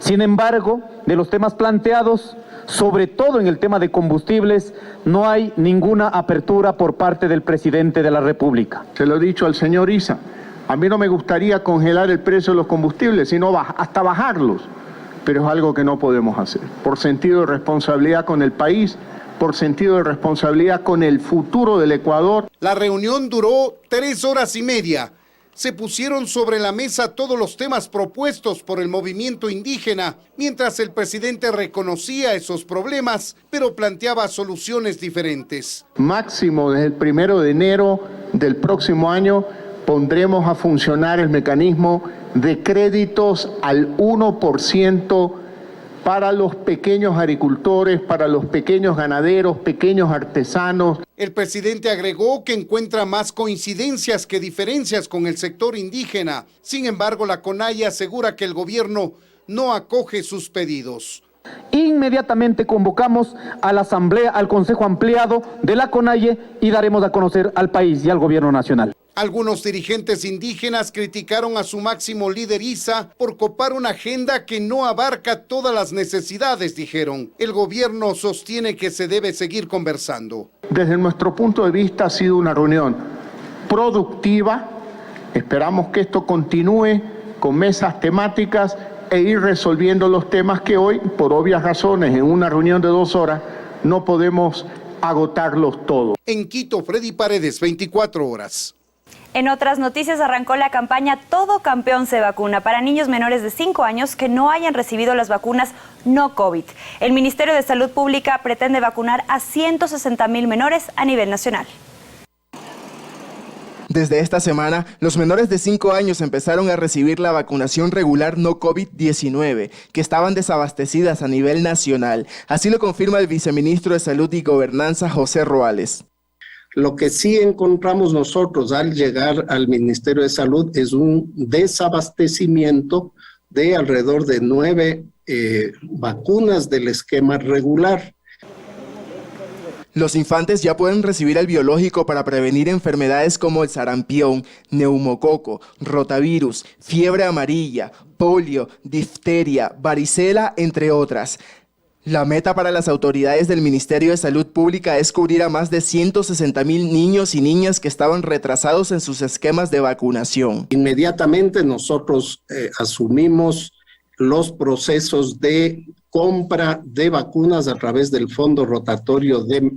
Sin embargo, de los temas planteados, sobre todo en el tema de combustibles, no hay ninguna apertura por parte del presidente de la República. Se lo he dicho al señor Issa, A mí no me gustaría congelar el precio de los combustibles, sino hasta bajarlos, pero es algo que no podemos hacer, por sentido de responsabilidad con el país, por sentido de responsabilidad con el futuro del Ecuador. La reunión duró 3 horas y media. Se pusieron sobre la mesa todos los temas propuestos por el movimiento indígena, mientras el presidente reconocía esos problemas, pero planteaba soluciones diferentes. Máximo desde el 1 de enero del próximo año pondremos a funcionar el mecanismo de créditos al 1% para los pequeños agricultores, para los pequeños ganaderos, pequeños artesanos. El presidente agregó que encuentra más coincidencias que diferencias con el sector indígena. Sin embargo, la CONAIE asegura que el gobierno no acoge sus pedidos. Inmediatamente convocamos a la Asamblea, al Consejo Ampliado de la CONAIE y daremos a conocer al país y al gobierno nacional. Algunos dirigentes indígenas criticaron a su máximo líder Issa por copar una agenda que no abarca todas las necesidades, dijeron. El gobierno sostiene que se debe seguir conversando. Desde nuestro punto de vista ha sido una reunión productiva. Esperamos que esto continúe con mesas temáticas e ir resolviendo los temas que hoy, por obvias razones, en una reunión de 2 horas, no podemos agotarlos todos. En Quito, Freddy Paredes, 24 horas. En otras noticias, arrancó la campaña Todo Campeón se vacuna para niños menores de 5 años que no hayan recibido las vacunas no COVID. El Ministerio de Salud Pública pretende vacunar a 160,000 menores a nivel nacional. Desde esta semana, los menores de 5 años empezaron a recibir la vacunación regular no COVID-19, que estaban desabastecidas a nivel nacional. Así lo confirma el viceministro de Salud y Gobernanza, José Roales. Lo que sí encontramos nosotros al llegar al Ministerio de Salud es un desabastecimiento de alrededor de 9 vacunas del esquema regular. Los infantes ya pueden recibir el biológico para prevenir enfermedades como el sarampión, neumococo, rotavirus, fiebre amarilla, polio, difteria, varicela, entre otras. La meta para las autoridades del Ministerio de Salud Pública es cubrir a más de 160,000 niños y niñas que estaban retrasados en sus esquemas de vacunación. Inmediatamente nosotros asumimos los procesos de compra de vacunas a través del Fondo Rotatorio de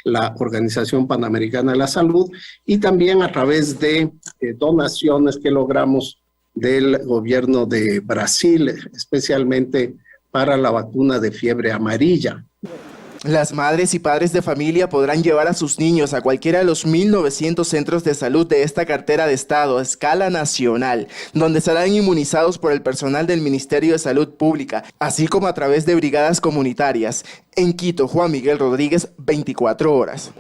la Organización Panamericana de la Salud y también a través de donaciones que logramos del gobierno de Brasil, especialmente para la vacuna de fiebre amarilla. Las madres y padres de familia podrán llevar a sus niños a cualquiera de los 1.900 centros de salud de esta cartera de Estado a escala nacional, donde serán inmunizados por el personal del Ministerio de Salud Pública, así como a través de brigadas comunitarias. En Quito, Juan Miguel Rodríguez, 24 horas.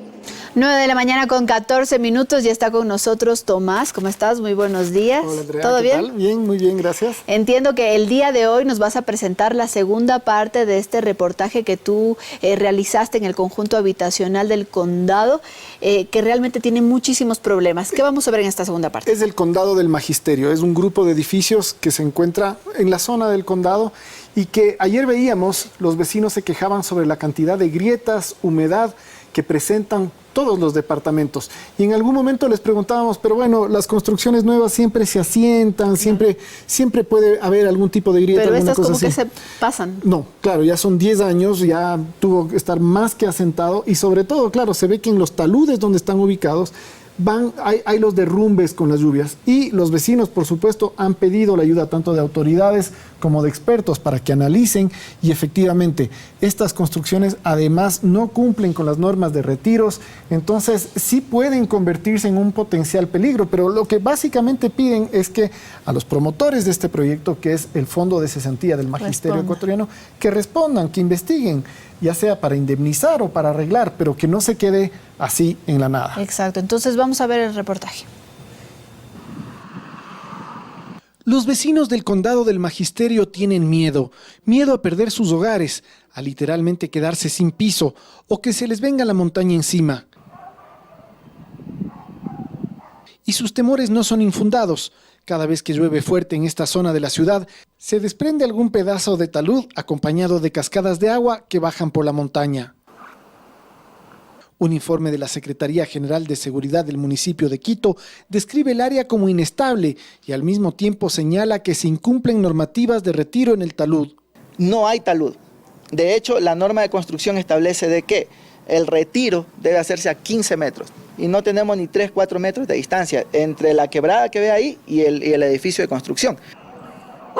9 de la mañana con 14 minutos, ya está con nosotros Tomás. ¿Cómo estás? Muy buenos días. Hola, Andrea. ¿Todo ¿Qué bien? tal? Bien, muy bien, gracias. Entiendo que el día de hoy nos vas a presentar la segunda parte de este reportaje que tú realizaste en el conjunto habitacional del condado, que realmente tiene muchísimos problemas. ¿Qué vamos a ver en esta segunda parte? Es el condado del Magisterio, es un grupo de edificios que se encuentra en la zona del condado y que ayer veíamos, los vecinos se quejaban sobre la cantidad de grietas, humedad que presentan todos los departamentos. Y en algún momento les preguntábamos, pero bueno, las construcciones nuevas siempre se asientan, siempre puede haber algún tipo de grieta. Pero alguna estas cosa como así. que se pasan. No, claro, ya son 10 años, ya tuvo que estar más que asentado y sobre todo, claro, se ve que en los taludes donde están ubicados hay los derrumbes con las lluvias y los vecinos, por supuesto, han pedido la ayuda tanto de autoridades como de expertos para que analicen y efectivamente estas construcciones además no cumplen con las normas de retiros, entonces sí pueden convertirse en un potencial peligro, pero lo que básicamente piden es que a los promotores de este proyecto, que es el Fondo de Cesantía del Magisterio Ecuatoriano, que respondan, que investiguen, ya sea para indemnizar o para arreglar, pero que no se quede así en la nada. Exacto, entonces vamos a ver el reportaje. Los vecinos del condado del Magisterio tienen miedo a perder sus hogares, a literalmente quedarse sin piso o que se les venga la montaña encima. Y sus temores no son infundados. Cada vez que llueve fuerte en esta zona de la ciudad, se desprende algún pedazo de talud acompañado de cascadas de agua que bajan por la montaña. Un informe de la Secretaría General de Seguridad del municipio de Quito describe el área como inestable y al mismo tiempo señala que se incumplen normativas de retiro en el talud. No hay talud. De hecho, la norma de construcción establece de que el retiro debe hacerse a 15 metros y no tenemos ni 3, 4 metros de distancia entre la quebrada que ve ahí y el edificio de construcción.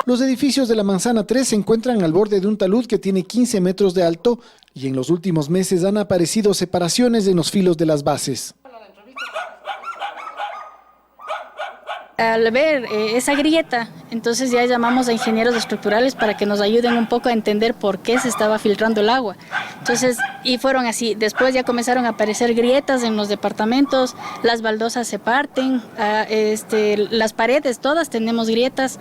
Los edificios de la Manzana 3 se encuentran al borde de un talud que tiene 15 metros de alto y en los últimos meses han aparecido separaciones en los filos de las bases. Al ver esa grieta, entonces ya llamamos a ingenieros estructurales para que nos ayuden un poco a entender por qué se estaba filtrando el agua. Entonces, y fueron así. Después ya comenzaron a aparecer grietas en los departamentos, las baldosas se parten, las paredes todas tenemos grietas.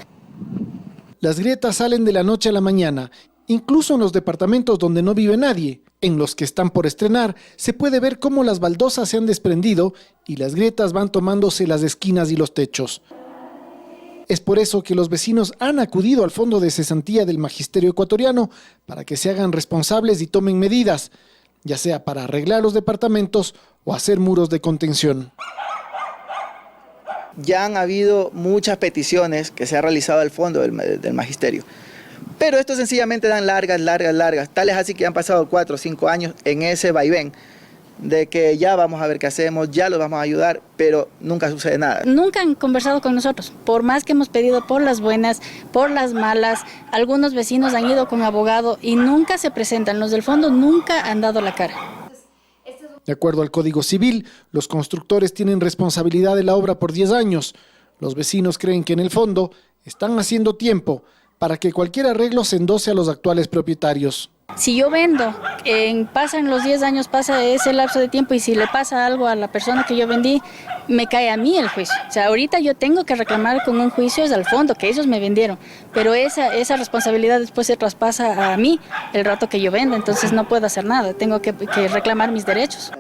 Las grietas salen de la noche a la mañana. Incluso en los departamentos donde no vive nadie, en los que están por estrenar, se puede ver cómo las baldosas se han desprendido y las grietas van tomándose las esquinas y los techos. Es por eso que los vecinos han acudido al Fondo de Cesantía del Magisterio Ecuatoriano para que se hagan responsables y tomen medidas, ya sea para arreglar los departamentos o hacer muros de contención. Ya han habido muchas peticiones que se ha realizado al Fondo del Magisterio. Pero esto sencillamente dan largas, tales así que han pasado 4 o 5 años en ese vaivén de que ya vamos a ver qué hacemos, ya los vamos a ayudar, pero nunca sucede nada. Nunca han conversado con nosotros, por más que hemos pedido por las buenas, por las malas, algunos vecinos han ido con abogado y nunca se presentan, los del fondo nunca han dado la cara. De acuerdo al Código Civil, los constructores tienen responsabilidad de la obra por 10 años. Los vecinos creen que en el fondo están haciendo tiempo para que cualquier arreglo se endose a los actuales propietarios. Si yo vendo, pasan los 10 años, pasa ese lapso de tiempo y si le pasa algo a la persona que yo vendí, me cae a mí el juicio. O sea, ahorita yo tengo que reclamar con un juicio al fondo, que ellos me vendieron, pero esa responsabilidad después se traspasa a mí el rato que yo venda, entonces no puedo hacer nada, tengo que reclamar mis derechos.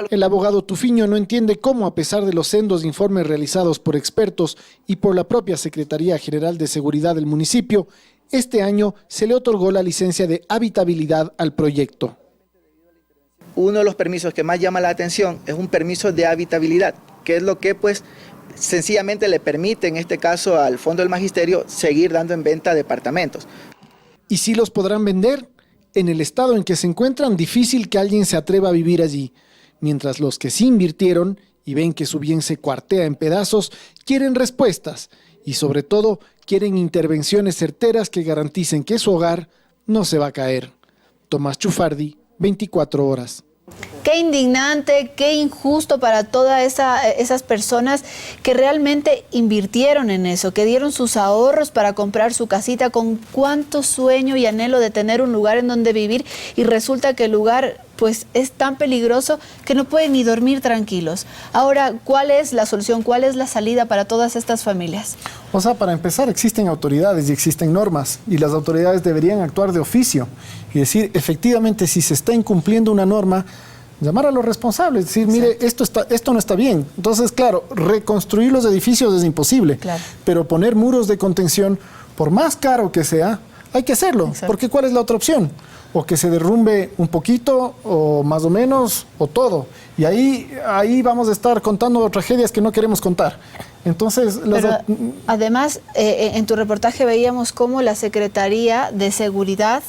El abogado Tufiño no entiende cómo, a pesar de los sendos informes realizados por expertos y por la propia Secretaría General de Seguridad del municipio, este año se le otorgó la licencia de habitabilidad al proyecto. Uno de los permisos que más llama la atención es un permiso de habitabilidad, que es lo que pues sencillamente le permite en este caso al Fondo del Magisterio seguir dando en venta departamentos. ¿Y si los podrán vender? En el estado en que se encuentran, difícil que alguien se atreva a vivir allí, mientras los que sí invirtieron y ven que su bien se cuartea en pedazos, quieren respuestas y sobre todo quieren intervenciones certeras que garanticen que su hogar no se va a caer. Tomás Chufardi, 24 horas. Qué indignante, qué injusto para todas esas personas que realmente invirtieron en eso, que dieron sus ahorros para comprar su casita con cuánto sueño y anhelo de tener un lugar en donde vivir y resulta que el lugar pues es tan peligroso que no pueden ni dormir tranquilos. Ahora, ¿cuál es la solución? ¿Cuál es la salida para todas estas familias? O sea, para empezar, existen autoridades y existen normas y las autoridades deberían actuar de oficio y decir, efectivamente, si se está incumpliendo una norma, llamar a los responsables, decir, mire, esto no está bien. Entonces, claro, reconstruir los edificios es imposible, pero poner muros de contención, por más caro que sea, hay que hacerlo, porque ¿cuál es la otra opción? O que se derrumbe un poquito, o más o menos, o todo. Y ahí vamos a estar contando tragedias que no queremos contar. Entonces, además, en tu reportaje veíamos cómo la Secretaría de Seguridad...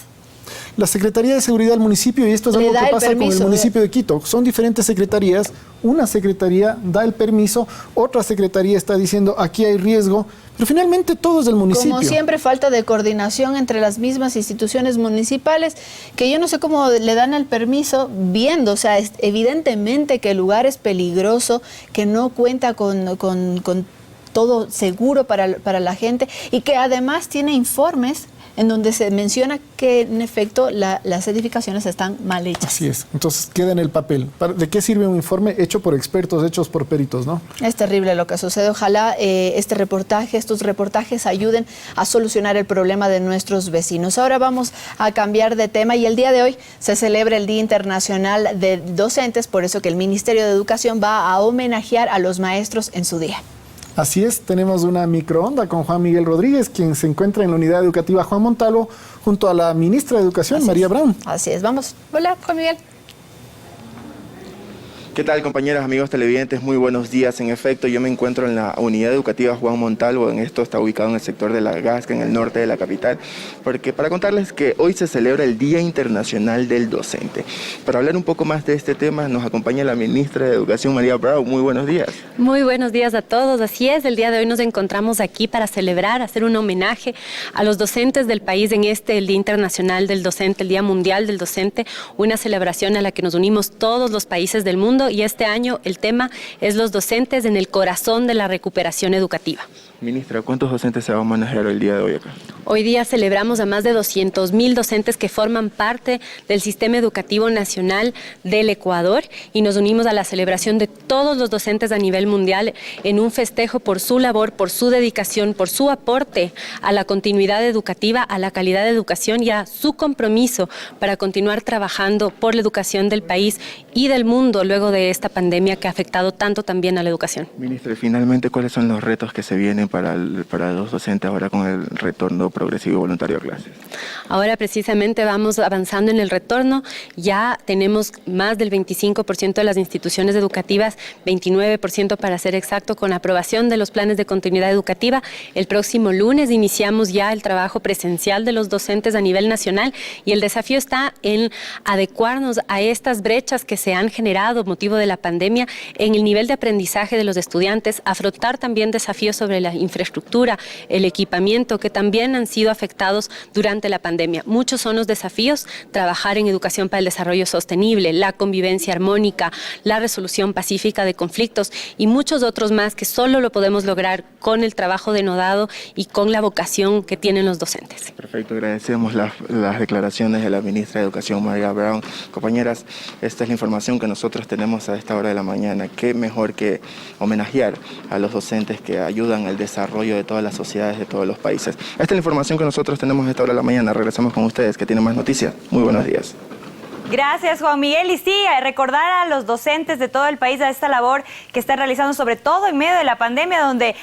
La Secretaría de Seguridad del municipio, y esto es algo que pasa con el municipio de Quito, son diferentes secretarías, una secretaría da el permiso, otra secretaría está diciendo aquí hay riesgo, pero finalmente todo es del municipio. Como siempre, falta de coordinación entre las mismas instituciones municipales, que yo no sé cómo le dan el permiso viendo, o sea, evidentemente que el lugar es peligroso, que no cuenta con todo seguro para la gente y que además tiene informes en donde se menciona que en efecto las edificaciones están mal hechas. Así es, entonces queda en el papel. ¿De qué sirve un informe hecho por expertos, hechos por peritos, no? Es terrible lo que sucede. Ojalá estos reportajes ayuden a solucionar el problema de nuestros vecinos. Ahora vamos a cambiar de tema y el día de hoy se celebra el Día Internacional de Docentes, por eso que el Ministerio de Educación va a homenajear a los maestros en su día. Así es, tenemos una microonda con Juan Miguel Rodríguez, quien se encuentra en la unidad educativa Juan Montalvo, junto a la ministra de Educación, María Brown. Así es, vamos. Hola, Juan Miguel. ¿Qué tal, compañeras, amigos televidentes? Muy buenos días. En efecto, yo me encuentro en la unidad educativa Juan Montalvo. En esto está ubicado en el sector de La Gasca, en el norte de la capital, porque para contarles que hoy se celebra el Día Internacional del Docente. Para hablar un poco más de este tema, nos acompaña la ministra de Educación, María Brown. Muy buenos días. Muy buenos días a todos. Así es, el día de hoy nos encontramos aquí para celebrar, hacer un homenaje a los docentes del país en el Día Internacional del Docente, el Día Mundial del Docente, una celebración a la que nos unimos todos los países del mundo. Y este año el tema es los docentes en el corazón de la recuperación educativa. Ministra, ¿cuántos docentes se van a manejar el día de hoy acá? Hoy día celebramos a más de 200.000 docentes que forman parte del sistema educativo nacional del Ecuador y nos unimos a la celebración de todos los docentes a nivel mundial en un festejo por su labor, por su dedicación, por su aporte a la continuidad educativa, a la calidad de educación y a su compromiso para continuar trabajando por la educación del país y del mundo luego de esta pandemia que ha afectado tanto también a la educación. Ministra, finalmente, ¿cuáles son los retos que se vienen para los docentes ahora con el retorno progresivo y voluntario a clases? Ahora precisamente vamos avanzando en el retorno, ya tenemos más del 25% de las instituciones educativas, 29% para ser exacto, con aprobación de los planes de continuidad educativa. El próximo lunes iniciamos ya el trabajo presencial de los docentes a nivel nacional y el desafío está en adecuarnos a estas brechas que se han generado motivo de la pandemia en el nivel de aprendizaje de los estudiantes, afrontar también desafíos sobre la infraestructura, el equipamiento que también han sido afectados durante la pandemia. Muchos son los desafíos, trabajar en educación para el desarrollo sostenible, la convivencia armónica, la resolución pacífica de conflictos y muchos otros más que solo lo podemos lograr con el trabajo denodado y con la vocación que tienen los docentes. Perfecto, agradecemos las declaraciones de la ministra de Educación, María Brown. Compañeras, esta es la información que nosotros tenemos a esta hora de la mañana. Qué mejor que homenajear a los docentes que ayudan al desarrollo de todas las sociedades de todos los países. Esta es la información que nosotros tenemos a esta hora de la mañana. Regresamos con ustedes, que tienen más noticias. Muy buenos días. Gracias, Juan Miguel. Y sí, recordar a los docentes de todo el país a esta labor que están realizando, sobre todo en medio de la pandemia, donde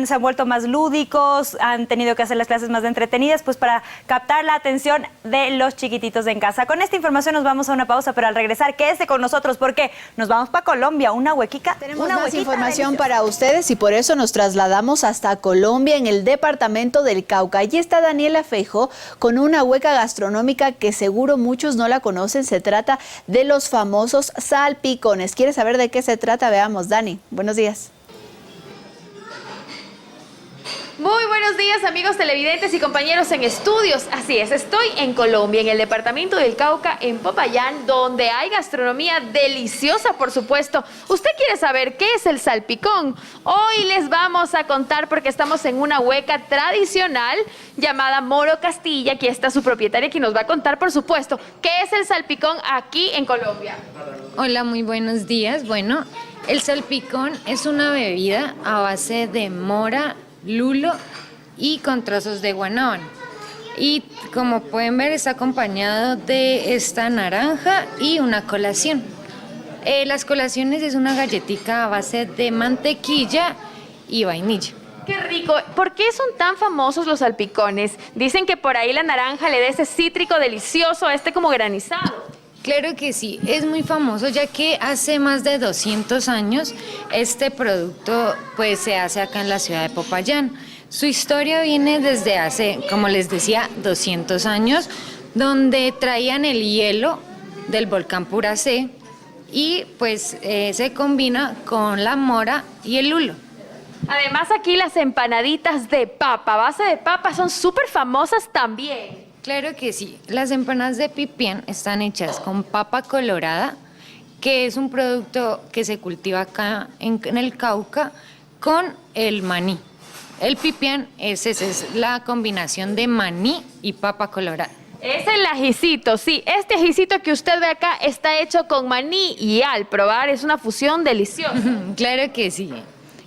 se han vuelto más lúdicos, han tenido que hacer las clases más entretenidas, pues para captar la atención de los chiquititos en casa. Con esta información nos vamos a una pausa, pero al regresar, quédese con nosotros porque nos vamos para Colombia, una huequica. Tenemos más información para ustedes y por eso nos trasladamos hasta Colombia, en el departamento del Cauca. Allí está Daniela Feijó con una hueca gastronómica que seguro muchos no la conocen. Se trata de los famosos salpicones. ¿Quieres saber de qué se trata? Veamos, Dani. Buenos días. Muy buenos días, amigos televidentes y compañeros en estudios. Así es, estoy en Colombia, en el departamento del Cauca, en Popayán, donde hay gastronomía deliciosa, por supuesto. ¿Usted quiere saber qué es el salpicón? Hoy les vamos a contar porque estamos en una hueca tradicional llamada Moro Castilla. Aquí está su propietaria que nos va a contar, por supuesto, qué es el salpicón aquí en Colombia. Hola, muy buenos días. Bueno, el salpicón es una bebida a base de mora, lulo y con trozos de guanábana. Y como pueden ver, está acompañado de esta naranja y una colación. Las colaciones es una galletita a base de mantequilla y vainilla. ¡Qué rico! ¿Por qué son tan famosos los salpicones? Dicen que por ahí la naranja le da ese cítrico delicioso, como granizado. Claro que sí, es muy famoso ya que hace más de 200 años este producto pues se hace acá en la ciudad de Popayán. Su historia viene desde hace, como les decía, 200 años, donde traían el hielo del volcán Puracé y pues se combina con la mora y el lulo. Además aquí las empanaditas de papa, a base de papa, son súper famosas también. Claro que sí. Las empanadas de pipián están hechas con papa colorada, que es un producto que se cultiva acá en el Cauca, con el maní. El pipián es la combinación de maní y papa colorada. Es el ajicito, sí. Este ajicito que usted ve acá está hecho con maní y al probar es una fusión deliciosa. Claro que sí.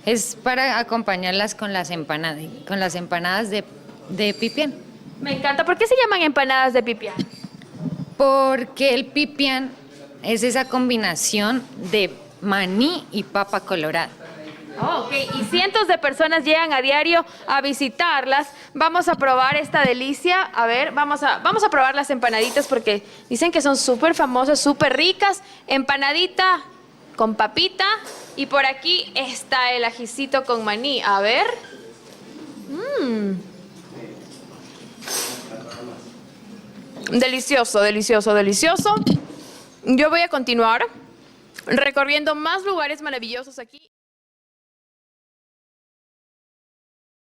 Es para acompañarlas con las empanadas de pipián. Me encanta. ¿Por qué se llaman empanadas de pipián? Porque el pipián es esa combinación de maní y papa colorada. Oh, ok, y cientos de personas llegan a diario a visitarlas. Vamos a probar esta delicia. A ver, vamos a probar las empanaditas porque dicen que son súper famosas, súper ricas. Empanadita con papita y por aquí está el ajicito con maní. A ver. Delicioso, delicioso, delicioso. Yo voy a continuar recorriendo más lugares maravillosos aquí.